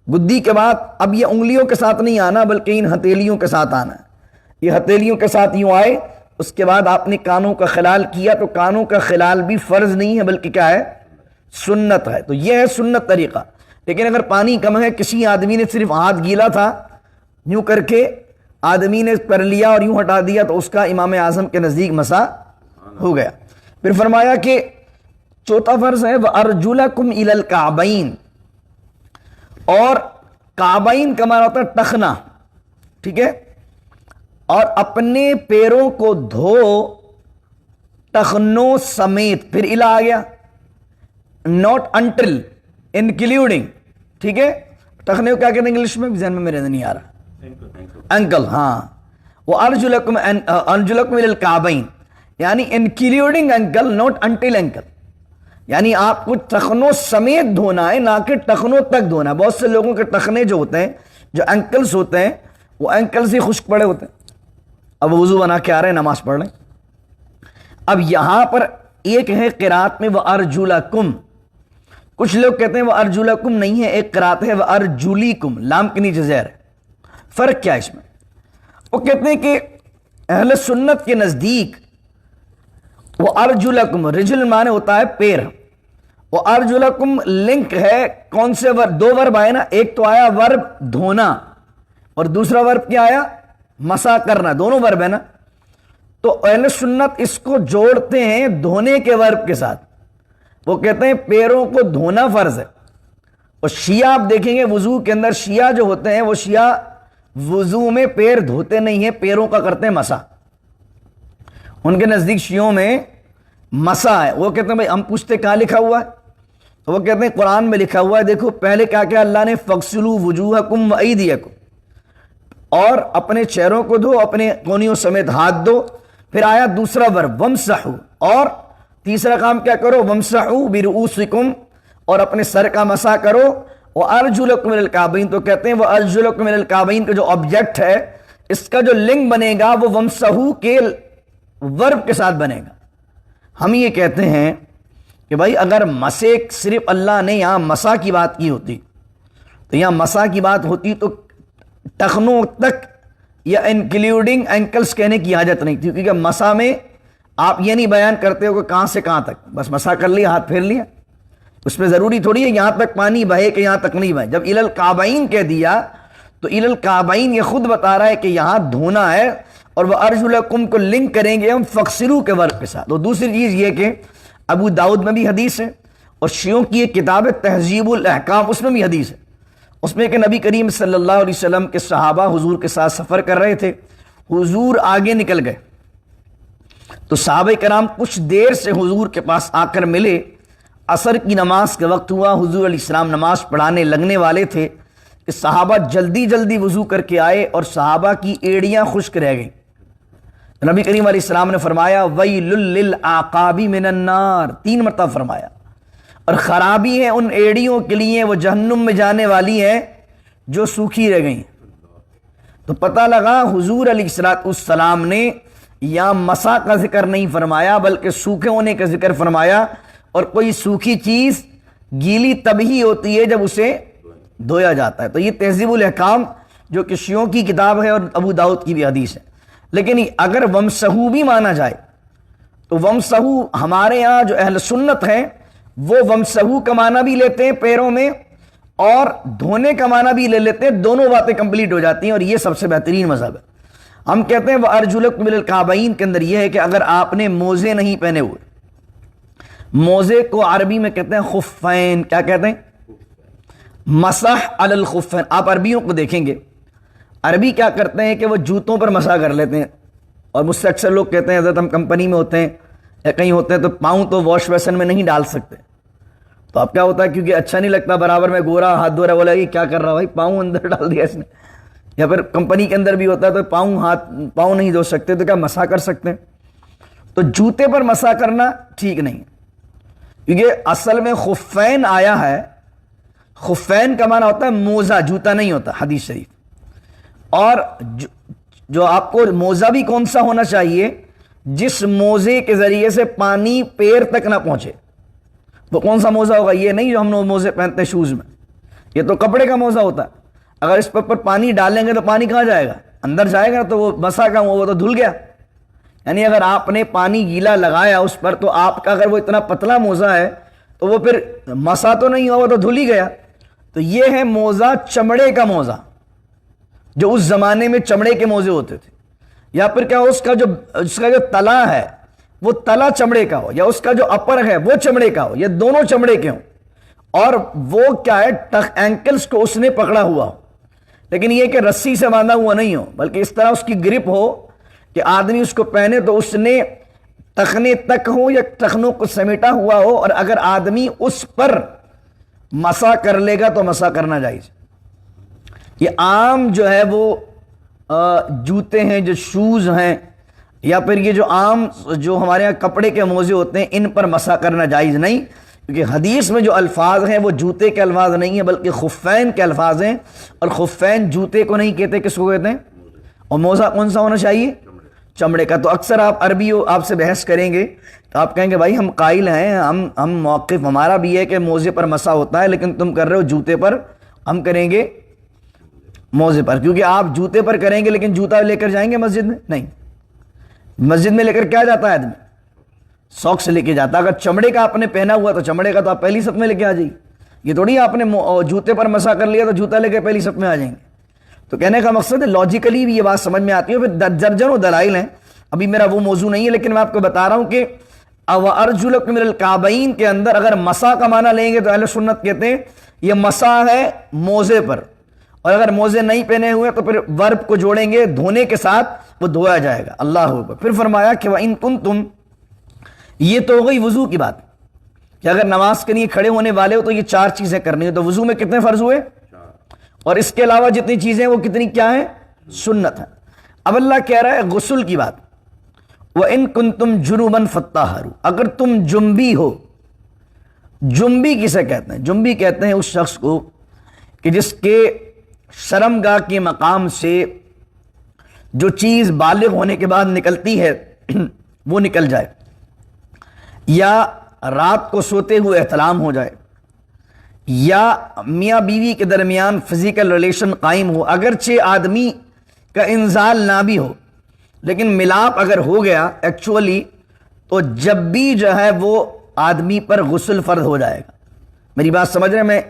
گدی کے بعد اب یہ انگلیوں کے ساتھ نہیں آنا بلکہ ان ہتھیلیوں کے ساتھ آنا ہے. یہ ہتھیلیوں کے ساتھ یوں آئے, اس کے بعد آپ نے کانوں کا خلال کیا تو کانوں کا خلال بھی فرض نہیں ہے بلکہ کیا ہے؟ سنت ہے. تو یہ ہے سنت طریقہ. لیکن اگر پانی کم ہے, کسی آدمی نے صرف ہاتھ گیلا تھا, یوں کر کے آدمی نے کر لیا اور یوں ہٹا دیا تو اس کا امام اعظم کے نزدیک مسح ہو گیا. پھر فرمایا کہ چوتھا فرض ہے وَأَرْجُلَكُمْ إِلَى الْكَعْبَيْن, اور کعبین کا معنی ہوتا ہے ٹخنا, ٹھیک ہے, اور اپنے پیروں کو دھو ٹخنوں سمیت. پھر الا آ گیا, ناٹ انٹل, انکلوڈنگ, ٹھیک ہے. ٹخنے کو کیا کہتے ہیں انگلش میں؟ ذہن میں میرے نہیں آ رہا. انکل, ہاں. وہ ارجلکم الی الکعبین, یعنی including uncle, not until uncle. یعنی آپ کو ٹخنوں سمیت دھونا ہے, نہ کہ ٹخنوں تک دھونا ہے. بہت سے لوگوں کے ٹخنے جو ہوتے ہیں, جو انکلز ہوتے ہیں, وہ انکلز ہی خشک پڑے ہوتے ہیں. اب وضو بنا کے آ رہے ہیں, نماز پڑھ رہے ہیں. اب یہاں پر ایک ہے قرات میں وَأَرْجُلَكُمْ, کچھ لوگ کہتے ہیں وَأَرْجُلَكُمْ نہیں ہے, ایک قرات ہے وَأَرْجُلِكُمْ, لام کے نیچے زیر ہے. فرق کیا ہے اس میں؟ وہ کہتے ہیں کہ اہل سنت کے نزدیک وَأَرْجُلَكُمْ, رجل معنی ہوتا ہے پیر, وَأَرْجُلَكُمْ لنک ہے کون سے ورب؟ 2 ورب آئے نا, ایک تو آیا ورب دھونا اور دوسرا ورب کیا آیا؟ مسح کرنا. دونوں ورب ہے نا. تو اہل سنت اس کو جوڑتے ہیں دھونے کے ورب کے ساتھ. وہ کہتے ہیں پیروں کو دھونا فرض ہے. اور شیعہ آپ دیکھیں گے وضو کے اندر, شیعہ جو ہوتے ہیں وہ شیعہ وضو میں پیر دھوتے نہیں ہیں, پیروں کا کرتے ہیں مسح. ان کے نزدیک شیعوں میں مسح ہے. وہ کہتے ہیں بھائی, ہم پوچھتے کہاں لکھا ہوا ہے؟ تو وہ کہتے ہیں قرآن میں لکھا ہوا ہے. دیکھو پہلے کیا کیا اللہ نے, فَاغْسِلُوا وُجُوهَكُمْ وَأَيْدِيَكُمْ, اور اپنے چہروں کو دھو, اپنے کونیوں سمیت ہاتھ دھو. پھر آیا دوسرا ورب وَامْسَحُوا, اور تیسرا کام کیا کرو؟ وَامْسَحُوا بِرُؤُوسِكُمْ, اور اپنے سر کا مسح کرو. وَأَرْجُلَكُمْ إِلَى الْكَعْبَيْن, تو کہتے ہیں وَأَرْجُلَكُمْ إِلَى الْكَعْبَيْن کا جو آبجیکٹ ہے, اس کا جو لنگ بنے گا وہ وَامْسَحُوا کے ورب کے ساتھ بنے گا. ہم یہ کہتے ہیں کہ بھائی اگر مسح صرف اللہ نے یہاں مسح کی بات کی ہوتی, تو یہاں مسح کی بات ہوتی تو ٹخنوں تک یا انکلوڈنگ اینکلز کہنے کی حاجت نہیں تھی. کیونکہ مسح میں آپ یہ نہیں بیان کرتے ہو کہ کہاں سے کہاں تک, بس مسح کر لیا, ہاتھ پھیر لیا. اس میں ضروری تھوڑی ہے یہاں تک پانی بہے کہ یہاں تک نہیں بہے. جب الی الکعبین کہہ دیا تو الی الکعبین یہ خود بتا رہا ہے کہ یہاں دھونا ہے. اور وہ ارجلکم کو لنک کریں گے ہم فَاغْسِلُوا کے ورب کے ساتھ. اور دوسری چیز یہ کہ ابو داؤد میں بھی حدیث ہے, اور شیعوں کی ایک کتاب ہے تہذیب الاحکام, اس میں بھی حدیث ہے. اس میں کہ نبی کریم صلی اللہ علیہ وسلم کے صحابہ حضور کے ساتھ سفر کر رہے تھے, حضور آگے نکل گئے, تو صحابہ کرام کچھ دیر سے حضور کے پاس آ کر ملے. عصر کی نماز کے وقت ہوا, حضور علیہ السلام نماز پڑھانے لگنے والے تھے کہ صحابہ جلدی جلدی وضو کر کے آئے اور صحابہ کی ایڑیاں خشک رہ گئیں. نبی کریم علیہ السلام نے فرمایا ویل للعقاب من النار, 3 مرتبہ فرمایا, اور خرابی ہے ان ایڑیوں کے لیے, وہ جہنم میں جانے والی ہیں جو سوکھی رہ گئیں. تو پتہ لگا حضور علیہ السلام نے یا مسا کا ذکر نہیں فرمایا بلکہ سوکھے ہونے کا ذکر فرمایا. اور کوئی سوکھی چیز گیلی تب ہی ہوتی ہے جب اسے دھویا جاتا ہے. تو یہ تہذیب الاحکام جو کہ شیعوں کی کتاب ہے اور ابو داؤد کی بھی حدیث ہے. لیکن اگر ومسحو بھی مانا جائے تو ومسحو ہمارے یہاں جو اہل سنت ہیں وہ ومسحو کا معنی بھی لیتے ہیں پیروں میں اور دھونے کا معنی بھی لے لیتے ہیں. دونوں باتیں کمپلیٹ ہو جاتی ہیں اور یہ سب سے بہترین مذہب ہے. ہم کہتے ہیں وہ ارجلکم الی الکعبین کے اندر یہ ہے کہ اگر آپ نے موزے نہیں پہنے ہوئے, موزے کو عربی میں کہتے ہیں خفین. کیا کہتے ہیں؟ مسح علی الخفین. آپ عربیوں کو دیکھیں گے, عربی کیا کرتے ہیں کہ وہ جوتوں پر مسح کر لیتے ہیں. اور مجھ سے اکثر لوگ کہتے ہیں حضرت ہم کمپنی میں ہوتے ہیں یا کہیں ہوتے ہیں تو پاؤں تو واش بیسن میں نہیں ڈال سکتے. تو اب کیا ہوتا ہے کیونکہ اچھا نہیں لگتا برابر میں گورا ہاتھ دھو رہا, بولا یہ کیا کر رہا بھائی, پاؤں اندر ڈال دیا اس نے. یا پھر کمپنی کے اندر بھی ہوتا ہے تو پاؤں نہیں دھو سکتے تو کیا مسح کر سکتے ہیں. تو جوتے پر مسح کرنا ٹھیک نہیں, کیونکہ اصل میں خفین آیا ہے. خفین کا معنی ہوتا ہے موزہ, جوتا نہیں ہوتا حدیث شریف. اور جو آپ کو موزہ بھی کون سا ہونا چاہیے, جس موزے کے ذریعے سے پانی پیر تک نہ پہنچے. وہ کون سا موزہ ہوگا؟ یہ نہیں جو ہم لوگ موزے پہنتے ہیں شوز میں, یہ تو کپڑے کا موزہ ہوتا ہے. اگر اس پر پانی ڈالیں گے تو پانی کہاں جائے گا؟ اندر جائے گا. تو وہ مسا کا وہ تو دھل گیا. یعنی اگر آپ نے پانی گیلا لگایا اس پر تو آپ کا اگر وہ اتنا پتلا موزہ ہے تو وہ پھر مسا تو نہیں ہوا, تو دھل ہی گیا. تو یہ ہے موزہ چمڑے کا موزہ, جو اس زمانے میں چمڑے کے موزے ہوتے تھے. یا پھر کیا اس کا جو تلا ہے وہ تلا چمڑے کا ہو, یا اس کا جو اپر ہے وہ چمڑے کا ہو, یا دونوں چمڑے کے ہوں. اور وہ کیا ہے اینکلز کو اس نے پکڑا ہوا ہو, لیکن یہ کہ رسی سے باندھا ہوا نہیں ہو, بلکہ اس طرح اس کی گرپ ہو کہ آدمی اس کو پہنے تو اس نے ٹخنے تک ہو یا ٹخنوں کو سمیٹا ہوا ہو. اور اگر آدمی اس پر مسا کر لے گا تو مسا کرنا جائز. یہ عام جو ہے وہ جوتے ہیں, جو شوز ہیں, یا پھر یہ جو عام جو ہمارے یہاں کپڑے کے موزے ہوتے ہیں, ان پر مسا کرنا جائز نہیں. کیونکہ حدیث میں جو الفاظ ہیں وہ جوتے کے الفاظ نہیں ہیں بلکہ خفین کے الفاظ ہیں. اور خفین جوتے کو نہیں کہتے, کس کو کہتے ہیں؟ اور موزہ کون سا ہونا چاہیے؟ چمڑے کا. تو اکثر آپ عربی آپ سے بحث کریں گے تو آپ کہیں گے بھائی ہم قائل ہیں, ہم موقف ہمارا بھی ہے کہ موزے پر مسا ہوتا ہے, لیکن تم کر رہے ہو جوتے پر, ہم کریں گے موزے پر. کیونکہ آپ جوتے پر کریں گے لیکن جوتا لے کر جائیں گے مسجد میں؟ نہیں. مسجد میں لے کر کیا جاتا ہے آدمی؟ ساکس لے کے جاتا. اگر چمڑے کا آپ نے پہنا ہوا تو چمڑے کا تو آپ پہلی صف میں لے کے آ جائیے. یہ تھوڑی آپ نے جوتے پر مسا کر لیا تو جوتا لے کے پہلی صف میں آ جائیں گے. تو کہنے کا مقصد ہے لاجیکلی بھی یہ بات سمجھ میں آتی ہے. پھر درجنوں دلائل ہیں, ابھی میرا وہ موضوع نہیں ہے, لیکن میں آپ کو بتا رہا ہوں کہ وَأَرْجُلَكُمْ إِلَى الْكَعْبَيْن کے اندر اگر مسا کا معنی لیں گے تو اہل سنت کہتے ہیں یہ مسا ہے موزے پر, اور اگر موزے نہیں پہنے ہوئے تو پھر ورب کو جوڑیں گے دھونے کے ساتھ, وہ دھویا جائے گا. اللہ اکبر. پھر فرمایا کہ وَإِن كُنتُمْ, یہ تو ہو گئی وضو کی بات کہ اگر نماز کے لیے کھڑے ہونے والے ہو تو یہ 4 چیزیں کرنی ہو. تو وضو میں کتنے فرض ہوئے؟ اور اس کے علاوہ جتنی چیزیں وہ کتنی کیا ہیں؟ سنت ہیں. اب اللہ کہہ رہا ہے غسل کی بات, وَإِن كُنتُمْ جُنُبًا فَطَّهَّرُوا, اگر تم جنبی ہو. جنبی کسے کہتے ہیں؟ جنبی کہتے ہیں اس شخص کو کہ جس کے شرمگاہ کے مقام سے جو چیز بالغ ہونے کے بعد نکلتی ہے وہ نکل جائے, یا رات کو سوتے ہوئے احتلام ہو جائے, یا میاں بیوی کے درمیان فزیکل ریلیشن قائم ہو, اگرچہ آدمی کا انزال نہ بھی ہو, لیکن ملاپ اگر ہو گیا ایکچولی تو جب بھی جو ہے وہ آدمی پر غسل فرض ہو جائے گا. میری بات سمجھ رہے ہیں؟ میں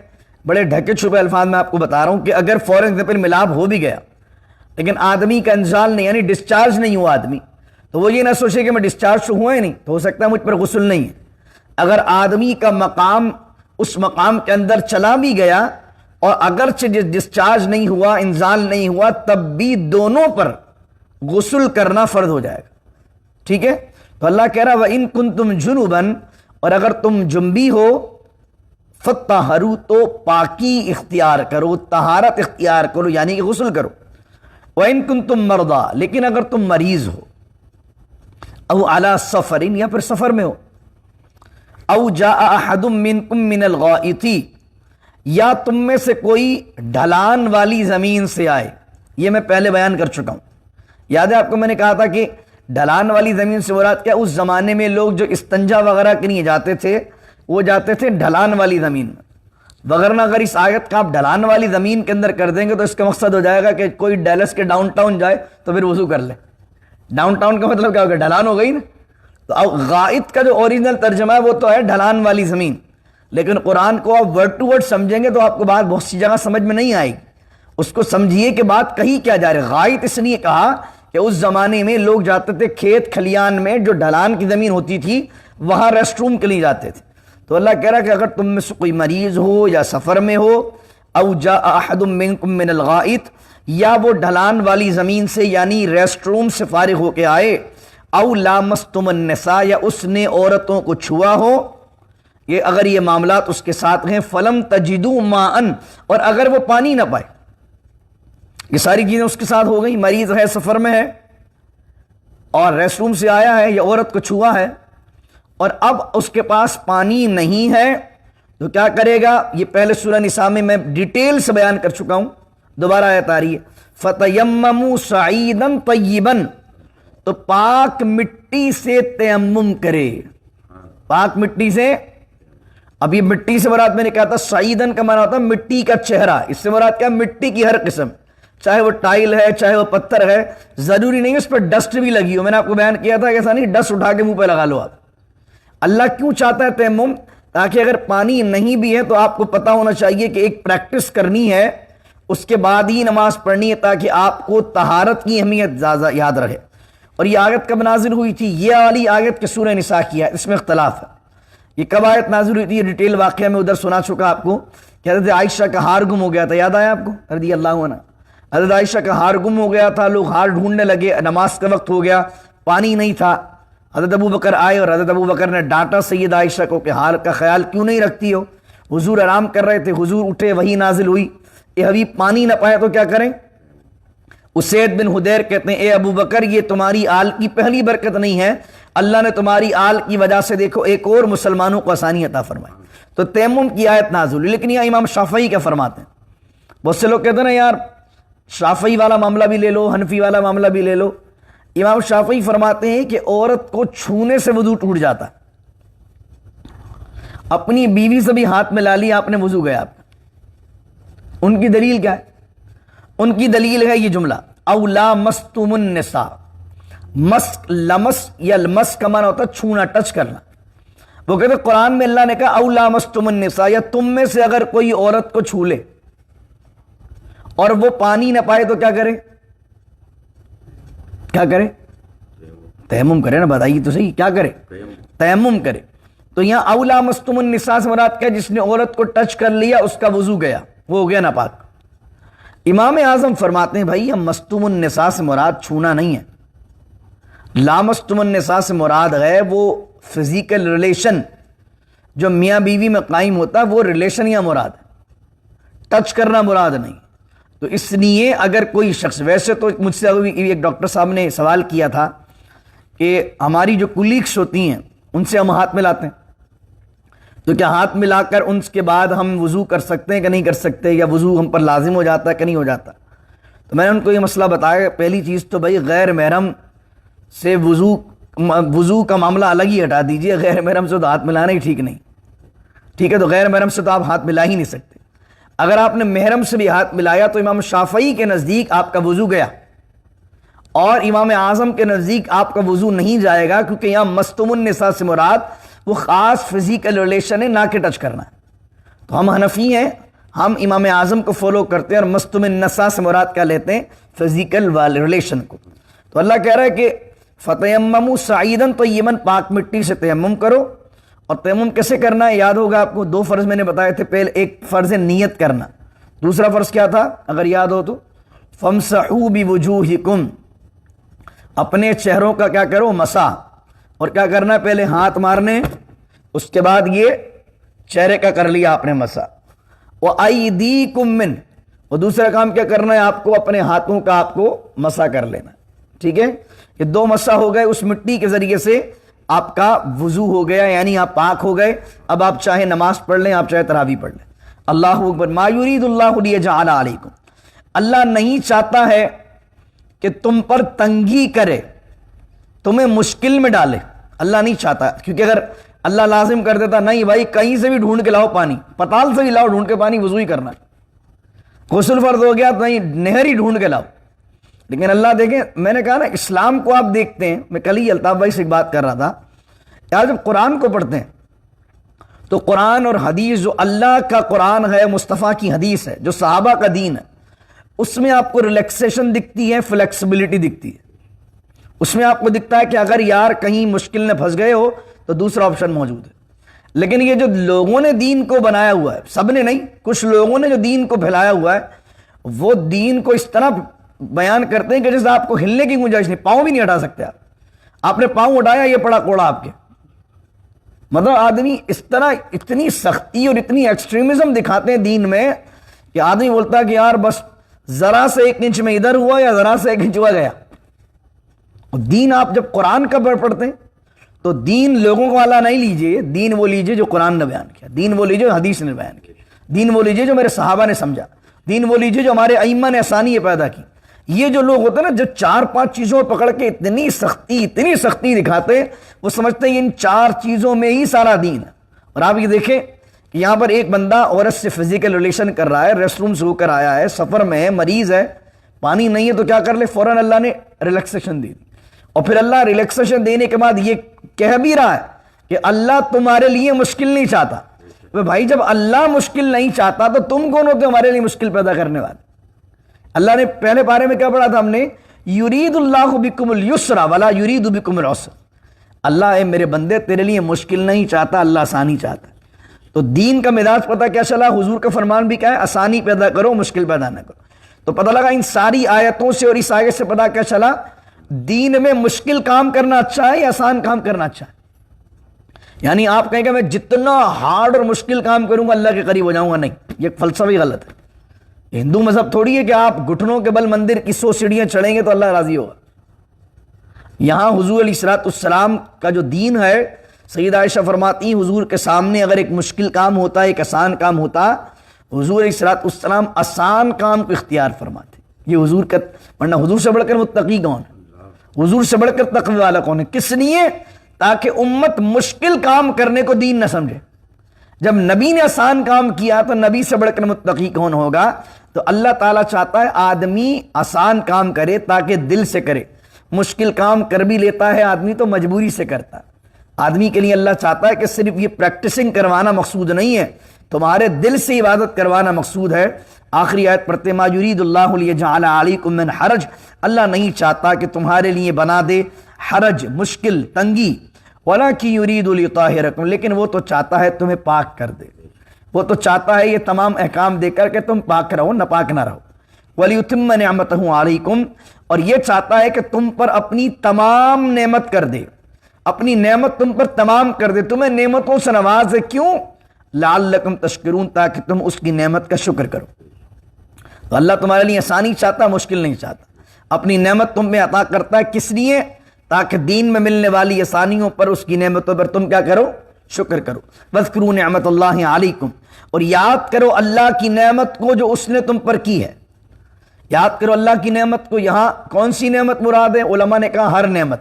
بڑے ڈھکے چھپے الفاظ میں آپ کو بتا رہا ہوں کہ اگر فوراً پھر ملاپ ہو بھی گیا لیکن آدمی کا انزال نہیں, یعنی ڈسچارج نہیں ہوا آدمی, تو وہ یہ نہ سوچے کہ میں ڈسچارج تو ہوا ہی نہیں, تو ہو سکتا ہے مجھ پر غسل نہیں ہے. اگر آدمی کا مقام اس مقام کے اندر چلا بھی گیا اور اگرچہ ڈسچارج نہیں ہوا, انزال نہیں ہوا, تب بھی دونوں پر غسل کرنا فرض ہو جائے گا. ٹھیک ہے؟ تو اللہ کہہ رہا وَإِن كُنتُمْ جُنُبًا، اور اگر تم جنبی ہو، فَطَّهَرُوا، تو پاکی اختیار کرو، طہارت اختیار کرو، یعنی کہ غسل کرو۔ وَإِن كُنتُم مَرْضَىٰ، لیکن اگر تم مریض ہو، او علی سفر، یا پھر سفر میں ہو، او جاء احد منکم من الغائط، یا تم میں سے کوئی ڈھلان والی زمین سے آئے۔ یہ میں پہلے بیان کر چکا ہوں، یاد ہے آپ کو میں نے کہا تھا کہ ڈھلان والی زمین سے مراد کیا؟ اس زمانے میں لوگ جو استنجا وغیرہ کے لیے جاتے تھے وہ جاتے تھے ڈھلان والی زمین میں، وغیرہ اگر اس آیت کا آپ ڈھلان والی زمین کے اندر کر دیں گے تو اس کا مقصد ہو جائے گا کہ کوئی ڈیلس کے ڈاؤن ٹاؤن جائے تو پھر وضو کر لے۔ ڈاؤن ٹاؤن کا مطلب کیا ہوگا؟ ڈھلان ہو گئی نا۔ تو اب غائط کا جو اوریجنل ترجمہ ہے وہ تو ہے ڈھلان والی زمین، لیکن قرآن کو آپ ورڈ ٹو ورڈ سمجھیں گے تو آپ کو بات بہت سی جگہ سمجھ میں نہیں آئے گی۔ اس کو سمجھیے کہ بات کہی کیا جا رہی ہے۔ غائط اس لیے کہا کہ اس زمانے میں لوگ جاتے تھے کھیت کھلیان میں، جو ڈھلان کی زمین ہوتی تھی وہاں ریسٹ روم کے لیے جاتے تھے۔ تو اللہ کہہ رہا ہے کہ اگر تم میں سے کوئی مریض ہو یا سفر میں ہو، او جاء احد منکم من الغائط، یا وہ ڈھلان والی زمین سے یعنی ریسٹ روم سے فارغ ہو کے آئے، او لامستم النساء، یا اس نے عورتوں کو چھوا ہو، یہ اگر یہ معاملات اس کے ساتھ ہیں، فلم تجدوا ماء، اور اگر وہ پانی نہ پائے، یہ ساری چیزیں اس کے ساتھ ہو گئی، مریض ہے، سفر میں ہے، اور ریسٹ روم سے آیا ہے، یا عورت کو چھوا ہے، اور اب اس کے پاس پانی نہیں ہے، تو کیا کرے گا؟ یہ پہلے سورہ نساء میں ڈیٹیل سے بیان کر چکا ہوں، دوبارہ آیت آ رہی ہے، فَتَيَمَّمُوا صَعِيدًا طَيِّبًا، تو پاک مٹی سے تیمم کرے، پاک مٹی سے۔ اب یہ مٹی سے مراد میں نے کہا تھا صعیدن کا معنی ہوتا ہے مٹی کا چہرہ، اس سے مراد کیا؟ مٹی کی ہر قسم، چاہے وہ ٹائل ہے چاہے وہ پتھر ہے، ضروری نہیں اس پر ڈسٹ بھی لگی ہو۔ میں نے آپ کو بیان کیا تھا کہ ایسا نہیں ڈسٹ اٹھا کے منہ پہ لگا لو آپ۔ اللہ کیوں چاہتا ہے تیمم؟ تاکہ اگر پانی نہیں بھی ہے تو آپ کو پتا ہونا چاہیے کہ ایک پریکٹس کرنی ہے، اس کے بعد ہی نماز پڑھنی ہے، تاکہ آپ کو طہارت کی اہمیت زیادہ یاد رہے۔ اور یہ آیت کب نازل ہوئی تھی؟ یہ والی آیت کے سورہ نساء کی ہے، اس میں اختلاف ہے۔ یہ کب آیت نازل ہوئی تھی؟ یہ ڈیٹیل واقعہ میں ادھر سنا چکا آپ کو کہ حضرت عائشہ کا ہار گم ہو گیا تھا، یاد آیا آپ کو؟ رضی اللہ عنہ، حضرت عائشہ کا ہار گم ہو گیا تھا، لوگ ہار ڈھونڈنے لگے، نماز کا وقت ہو گیا، پانی نہیں تھا۔ حضرت ابو بکر آئے اور حضرت ابو بکر نے ڈانٹا سید عائشہ کو کہ ہار کا خیال کیوں نہیں رکھتی ہو؟ حضور آرام کر رہے تھے، حضور اٹھے، وہی نازل ہوئی کہ حبیب پانی نہ پائے تو کیا کریں؟ اسید بن حدیر کہتے ہیں اے ابو بکر، یہ تمہاری آل کی پہلی برکت نہیں ہے، اللہ نے تمہاری آل کی وجہ سے دیکھو ایک اور مسلمانوں کو آسانی عطا فرمائی۔ تو تیمم کی آیت نازل ہوئی۔ لیکن یہ امام شافعی کیا فرماتے ہیں؟ بہت سے لوگ کہتے ہیں نا یار شافعی والا معاملہ بھی لے لو، حنفی والا معاملہ بھی لے لو۔ امام شافعی فرماتے ہیں کہ عورت کو چھونے سے وضو ٹوٹ جاتا ہے۔ اپنی بیوی سے بھی ہاتھ ملا لیا آپ نے، وضو گیا آپ کا۔ ان کی دلیل کیا ہے؟ ان کی دلیل ہے یہ جملہ او لامستم النساء۔ مسک، لمس یا لمس کا معنی ہوتا ہے چھونا، ٹچ کرنا۔ وہ کہتے ہیں قرآن میں اللہ نے کہا او لامستم النساء، یا تم میں سے اگر کوئی عورت کو چھو لے اور وہ پانی نہ پائے تو کیا کرے؟ کیا کرے؟ تیمم کرے نا، بتائیے تو صحیح، کیا کرے؟ تیمم کرے۔ تو یہاں او لامستم النساء سے مراد کیا؟ جس نے عورت کو ٹچ کر لیا اس کا وضو گیا، وہ ہو گیا ناپاک۔ امام اعظم فرماتے ہیں بھائی ہم مستم النساء سے مراد چھونا نہیں ہے، لامستم النساء سے مراد ہے وہ فزیکل ریلیشن جو میاں بیوی میں قائم ہوتا ہے، وہ ریلیشن یا مراد ہے، ٹچ کرنا مراد نہیں۔ تو اس لیے اگر کوئی شخص، ویسے تو مجھ سے ابھی ایک ڈاکٹر صاحب نے سوال کیا تھا کہ ہماری جو کولیگس ہوتی ہیں ان سے ہم ہاتھ ملاتے ہیں، تو کیا ہاتھ ملا کر ان کے بعد ہم وضو کر سکتے ہیں کہ نہیں کر سکتے، یا وضو ہم پر لازم ہو جاتا ہے کہ نہیں ہو جاتا؟ تو میں نے ان کو یہ مسئلہ بتایا، پہلی چیز تو بھائی غیر محرم سے وضو کا معاملہ الگ ہی ہٹا دیجئے، غیر محرم سے تو ہاتھ ملانا ہی ٹھیک نہیں، ٹھیک ہے؟ تو غیر محرم سے تو آپ ہاتھ ملا ہی نہیں سکتے۔ اگر آپ نے محرم سے بھی ہاتھ ملایا تو امام شافعی کے نزدیک آپ کا وضو گیا، اور امام اعظم کے نزدیک آپ کا وضو نہیں جائے گا، کیونکہ یہاں مستم النساء سے مراد وہ خاص فزیکل ریلیشن ہے، نہ کہ ٹچ کرنا ہے۔ تو ہم حنفی ہیں، ہم امام اعظم کو فالو کرتے ہیں، اور مستم النساء سے مراد کیا لیتے ہیں؟ فزیکل والے ریلیشن کو۔ تو اللہ کہہ رہا ہے کہ فتیمموا صعیدا طیبا، پاک مٹی سے تیمم کرو۔ اور تیمم کیسے کرنا ہے؟ یاد ہوگا آپ کو، دو فرض میں نے بتائے تھے، پہلے ایک فرض نیت کرنا، دوسرا فرض کیا تھا اگر یاد ہو تو؟ فامسحوا بوجوہکم، اپنے چہروں کا کیا کرو؟ مسح۔ اور کیا کرنا ہے؟ پہلے ہاتھ مارنے، اس کے بعد یہ چہرے کا کر لیا آپ نے مسح، وَأَيْدِيكُم مِّن، اور دوسرا کام کیا کرنا ہے؟ آپ کو اپنے ہاتھوں کا آپ کو مسح کر لینا، ٹھیک ہے؟ یہ دو مسح ہو گئے، اس مٹی کے ذریعے سے آپ کا وضو ہو گیا، یعنی آپ پاک ہو گئے۔ اب آپ چاہے نماز پڑھ لیں، آپ چاہے تراویح پڑھ لیں۔ اللہ اکبر۔ ما یرید اللہ لیجعل علیکم، اللہ نہیں چاہتا ہے کہ تم پر تنگی کرے، تمہیں مشکل میں ڈالے، اللہ نہیں چاہتا، کیونکہ اگر اللہ لازم کر دیتا، نہیں بھائی کہیں سے بھی ڈھونڈ کے لاؤ پانی، پتال سے بھی لاؤ ڈھونڈ کے پانی، وضو ہی کرنا ہے، غسل فرض ہو گیا تو نہیں، نہر ہی ڈھونڈ کے لاؤ۔ لیکن اللہ دیکھیں، میں نے کہا نا اسلام کو آپ دیکھتے ہیں، میں کل ہی الطاف بھائی سے ایک بات کر رہا تھا، یار جب قرآن کو پڑھتے ہیں تو قرآن اور حدیث، جو اللہ کا قرآن ہے، مصطفیٰ کی حدیث ہے، جو صحابہ کا دین ہے، اس میں آپ کو ریلیکسیشن دکھتی ہے، فلیکسیبلٹی دکھتی ہے، اس میں آپ کو دکھتا ہے کہ اگر یار کہیں مشکل میں پھنس گئے ہو تو دوسرا آپشن موجود ہے۔ لیکن یہ جو لوگوں نے دین کو بنایا ہوا ہے، سب نے نہیں، کچھ لوگوں نے جو دین کو پھیلایا ہوا ہے، وہ دین کو اس طرح بیان کرتے ہیں کہ جیسے آپ کو ہلنے کی گنجائش نہیں، پاؤں بھی نہیں ہٹا سکتے آپ نے پاؤں اٹھایا یہ پڑا کوڑا آپ کے، مطلب آدمی اس طرح اتنی سختی اور اتنی ایکسٹریمزم دکھاتے ہیں دین میں کہ آدمی بولتا ہے کہ یار بس ذرا سے 1 انچ میں ادھر ہوا یا ذرا سے 1 انچ ہوا گیا۔ دین آپ جب قرآن کا پڑھتے ہیں تو دین لوگوں کو والا نہیں لیجئے، دین وہ لیجئے جو قرآن نے بیان کیا، دین وہ لیجئے جو حدیث نے بیان کیا، دین وہ لیجئے جو میرے صحابہ نے سمجھا، دین وہ لیجئے جو ہمارے ائمہ نے آسانی پیدا کی۔ یہ جو لوگ ہوتے ہیں نا جو 4-5 چیزوں پکڑ کے اتنی سختی دکھاتے ہیں، وہ سمجھتے ہیں ان 4 چیزوں میں ہی سارا دین ہے۔ اور آپ یہ دیکھیں کہ یہاں پر ایک بندہ عورت سے فزیکل ریلیشن کر رہا ہے، ریسٹ روم سے ہو کر آیا ہے، سفر میں ہے، مریض ہے، پانی نہیں ہے، تو کیا کر لے؟ فوراً اللہ نے ریلیکسیشن دے دی، اور پھر اللہ ریلیکسیشن دینے کے بعد یہ کہہ بھی رہا ہے کہ اللہ تمہارے لیے مشکل نہیں چاہتا۔ بھائی جب اللہ مشکل نہیں چاہتا تو تم کون ہوتے ہمارے لیے مشکل پیدا کرنے والے؟ اللہ نے پہلے پارے میں کیا پڑھا تھا ہم نے؟ یرید اللہ بکم اليسر ولا یرید بکم العسر، اللہ اے میرے بندے تیرے لیے مشکل نہیں چاہتا، اللہ آسانی چاہتا ہے۔ تو دین کا مزاج پتہ کیا چلا؟ حضور کا فرمان بھی کیا ہے؟ آسانی پیدا کرو، مشکل پیدا نہ کرو۔ تو پتہ لگا ان ساری آیتوں سے اور اس آیت سے پتہ کیا چلا؟ دین میں مشکل کام کرنا اچھا ہے یا آسان کام کرنا اچھا ہے؟ یعنی آپ کہیں کہ میں جتنا ہارڈ اور مشکل کام کروں گا اللہ کے قریب ہو جاؤں گا، نہیں، یہ فلسفی غلط ہے۔ ہندو مذہب تھوڑی ہے کہ آپ گھٹنوں کے بل مندر کی 100 سیڑھیاں چڑھیں گے تو اللہ راضی ہوگا۔ یہاں حضور علیہ الصلوۃ والسلام کا جو دین ہے، سیدہ عائشہ فرماتی ہیں حضور کے سامنے اگر ایک مشکل کام ہوتا، ایک آسان کام ہوتا، حضور علیہ الصلوۃ والسلام آسان کام کو اختیار فرماتے۔ یہ حضور کا، ورنہ حضور سے بڑھ کر متقی کون ہے؟ حضور سے بڑھ کر تقوی والا کون ہے؟ کس لیے؟ تاکہ امت مشکل کام کرنے کو دین نہ سمجھے۔ جب نبی نے آسان کام کیا تو نبی سے بڑھ کر متقی کون ہوگا؟ تو اللہ تعالیٰ چاہتا ہے آدمی آسان کام کرے تاکہ دل سے کرے، مشکل کام کر بھی لیتا ہے آدمی تو مجبوری سے کرتا ہے۔ آدمی کے لیے اللہ چاہتا ہے کہ صرف یہ پریکٹسنگ کروانا مقصود نہیں ہے، تمہارے دل سے عبادت کروانا مقصود ہے۔ آخری آیت پڑھتے، ما یرید اللہ لیجعل علیکم من حرج، اللہ نہیں چاہتا کہ تمہارے لیے بنا دے حرج، مشکل، تنگی، ولکن یرید لیطہرکم، لیکن وہ تو چاہتا ہے تمہیں پاک کر دے، وہ تو چاہتا ہے یہ تمام احکام دے کر کہ تم پاک رہو، ناپاک نہ رہو۔ ولیتم نعمتہ علیکم، اور یہ چاہتا ہے کہ تم پر اپنی تمام نعمت کر دے، اپنی نعمت تم پر تمام کر دے، تمہیں نعمتوں سے نوازے۔ کیوں؟ لعلکم تشکرون، تاکہ تم اس کی نعمت کا شکر کرو۔ تو اللہ تمہارے لیے آسانی چاہتا، مشکل نہیں چاہتا، اپنی نعمت تم میں عطا کرتا ہے، کس لیے؟ تاکہ دین میں ملنے والی آسانیوں پر، اس کی نعمتوں پر تم کیا کرو؟ شکر کرو۔ واذکروا نعمت اللہ علیکم، اور یاد کرو اللہ کی نعمت کو جو اس نے تم پر کی ہے۔ یاد کرو اللہ کی نعمت کو۔ یہاں کون سی نعمت مراد ہے؟ علماء نے کہا ہر نعمت،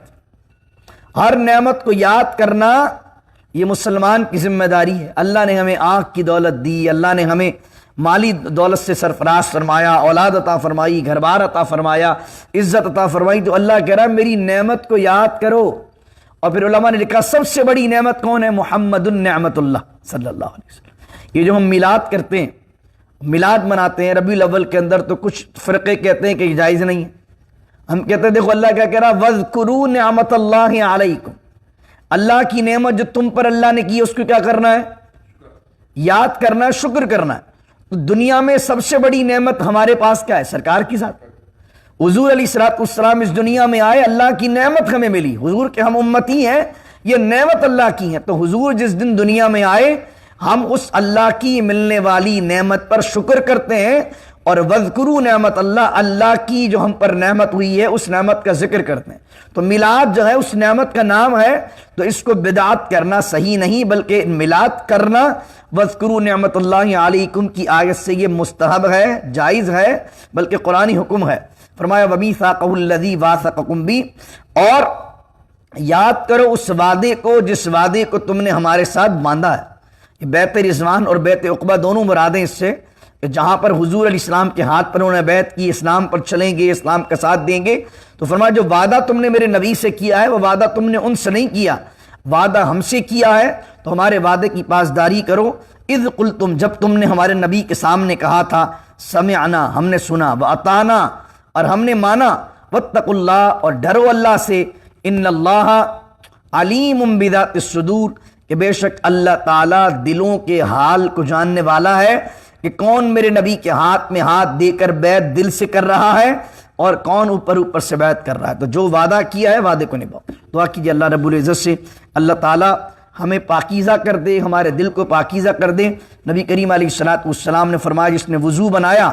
ہر نعمت کو یاد کرنا یہ مسلمان کی ذمہ داری ہے۔ اللہ نے ہمیں آنکھ کی دولت دی، اللہ نے ہمیں مالی دولت سے سرفراز فرمایا، اولاد عطا فرمائی، گھر بار عطا فرمایا، عزت عطا فرمائی، تو اللہ کہہ رہا ہے میری نعمت کو یاد کرو۔ اور پھر علماء نے لکھا سب سے بڑی نعمت کون ہے؟ محمد النعمت اللہ صلی اللہ علیہ وسلم۔ یہ جو ہم میلاد کرتے ہیں، میلاد مناتے ہیں ربیع الاول کے اندر، تو کچھ فرقے کہتے ہیں کہ یہ جائز نہیں ہے۔ ہم کہتے ہیں دیکھو اللہ کیا کہہ رہا، وَاذْكُرُوا نِعْمَتَ اللَّهِ عَلَيْكُمْ، اللہ کی نعمت جو تم پر اللہ نے کی ہے اس کو کیا کرنا ہے؟ یاد کرنا ہے، شکر کرنا ہے۔ تو دنیا میں سب سے بڑی نعمت ہمارے پاس کیا ہے؟ سرکار کی ذات۔ حضور علیہ الصلوۃ والسلام اس دنیا میں آئے، اللہ کی نعمت ہمیں ملی، حضور کے ہم امتی ہیں، یہ نعمت اللہ کی ہے۔ تو حضور جس دن دنیا میں آئے ہم اس اللہ کی ملنے والی نعمت پر شکر کرتے ہیں، اور وذکروا نعمت اللہ، اللہ کی جو ہم پر نعمت ہوئی ہے اس نعمت کا ذکر کرتے ہیں۔ تو میلاد جو ہے اس نعمت کا نام ہے، تو اس کو بدعت کرنا صحیح نہیں، بلکہ میلاد کرنا وذکروا نعمت اللہ علیکم کی آیت سے یہ مستحب ہے، جائز ہے، بلکہ قرآنی حکم ہے۔ فرمایا وَمِیثَاقَهُ الَّذِی وَاثَقَکُم بِہ، اور یاد کرو اس وعدے کو جس وعدے کو تم نے ہمارے ساتھ باندھا ہے۔ بیعت رضوان اور بیعت عقبہ دونوں مرادیں اس سے، کہ جہاں پر حضور علیہ السلام کے ہاتھ پر انہوں نے بیعت کی، اسلام پر چلیں گے، اسلام کا ساتھ دیں گے، تو فرمایا جو وعدہ تم نے میرے نبی سے کیا ہے وہ وعدہ تم نے ان سے نہیں کیا، وعدہ ہم سے کیا ہے، تو ہمارے وعدے کی پاسداری کرو۔ اذ قلتم، جب تم نے ہمارے نبی کے سامنے کہا تھا سمعنا، ہم نے سنا، واطعنا، اور ہم نے مانا، واتقوا اللہ، اور ڈرو اللہ سے، ان اللہ علیم بذات الصدور، کہ بے شک اللہ تعالیٰ دلوں کے حال کو جاننے والا ہے، کہ کون میرے نبی کے ہاتھ میں ہاتھ دے کر بیعت دل سے کر رہا ہے اور کون اوپر سے بیعت کر رہا ہے۔ تو جو وعدہ کیا ہے وعدے کو نبھاؤ۔ دعا کیجیے اللہ رب العزت سے اللہ تعالیٰ ہمیں پاکیزہ کر دے، ہمارے دل کو پاکیزہ کر دے۔ نبی کریم علیہ الصلوۃ والسلام نے فرمایا جس نے وضو بنایا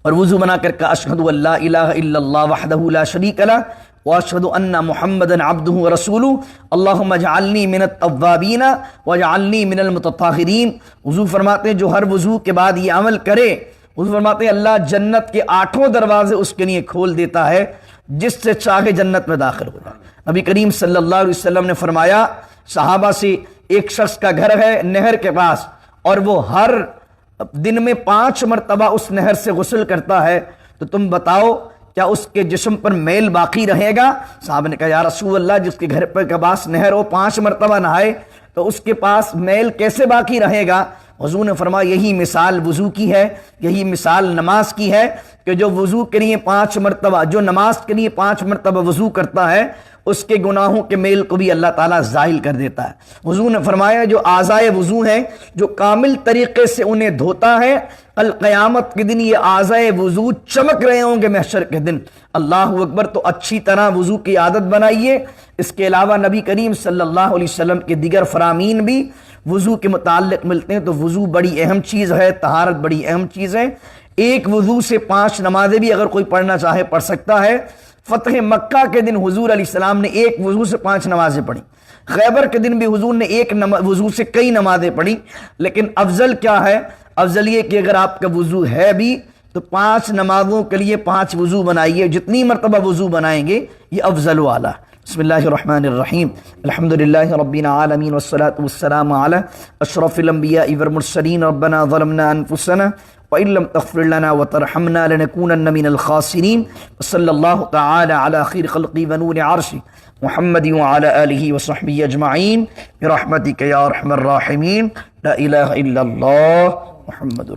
اور وضو بنا کر کہا اشہد ان لا الہ الا اللہ وحدہ لا شریک لہ واشہد ان محمدا عبدہ ورسولہ اللہم اجعلنی من التوابین واجعلنی من المتطہرین۔ وضو فرماتے ہیں جو ہر وضو کے بعد یہ عمل کرے، وضو فرماتے ہیں اللہ جنت کے 8 دروازے اس کے لیے کھول دیتا ہے، جس سے چاہے جنت میں داخل ہو جائے۔ نبی کریم صلی اللہ علیہ وسلم نے فرمایا صحابہ سے، ایک شخص کا گھر ہے نہر کے پاس اور وہ ہر دن میں 5 مرتبہ اس نہر سے غسل کرتا ہے، تو تم بتاؤ کیا اس کے جسم پر میل باقی رہے گا؟ صحابہ نے کہا یا رسول اللہ جس کے گھر پر کے پاس نہر ہو 5 مرتبہ نہائے تو اس کے پاس میل کیسے باقی رہے گا؟ حضور نے فرمایا یہی مثال وضو کی ہے، یہی مثال نماز کی ہے، کہ جو وضو کے لیے 5 مرتبہ، جو نماز کے لیے 5 مرتبہ وضو کرتا ہے اس کے گناہوں کے میل کو بھی اللہ تعالیٰ زائل کر دیتا ہے۔ حضور نے فرمایا جو اعضائے وضو ہیں جو کامل طریقے سے انہیں دھوتا ہے، کل قیامت کے دن یہ اعضائے وضو چمک رہے ہوں گے محشر کے دن۔ اللہ اکبر۔ تو اچھی طرح وضو کی عادت بنائیے۔ اس کے علاوہ نبی کریم صلی اللہ علیہ وسلم کے دیگر فرامین بھی وضو کے متعلق ملتے ہیں، تو وضو بڑی اہم چیز ہے، طہارت بڑی اہم چیز ہے۔ ایک وضو سے 5 نمازیں بھی اگر کوئی پڑھنا چاہے پڑھ سکتا ہے۔ فتح مکہ کے دن حضور علیہ السلام نے ایک وضو سے 5 نمازیں پڑھی، خیبر کے دن بھی حضور نے ایک وضو سے کئی نمازیں پڑھی، لیکن افضل کیا ہے؟ افضل یہ کہ اگر آپ کا وضو ہے بھی تو 5 نمازوں کے لیے 5 وضو بنائیے، جتنی مرتبہ وضو بنائیں گے یہ افضل والا۔ بسم اللہ الرحمن الرحیم، الحمدللہ رب العالمین والصلاة والسلام علی اشرف الانبیاء والمرسلین، ربنا ظلمنا انفسنا وَإِن لَّمْ تَغْفِرْ لَنَا وَتَرْحَمْنَا لَنَكُونَنَّ مِنَ الْخَاسِرِينَ وصلی اللہ تعالی علی خیر خلقی ونور عرشی محمد وعلی آلہ وصحبہ اجمعین برحمتک یا ارحم الراحمین، لا الہ الا اللہ محمد۔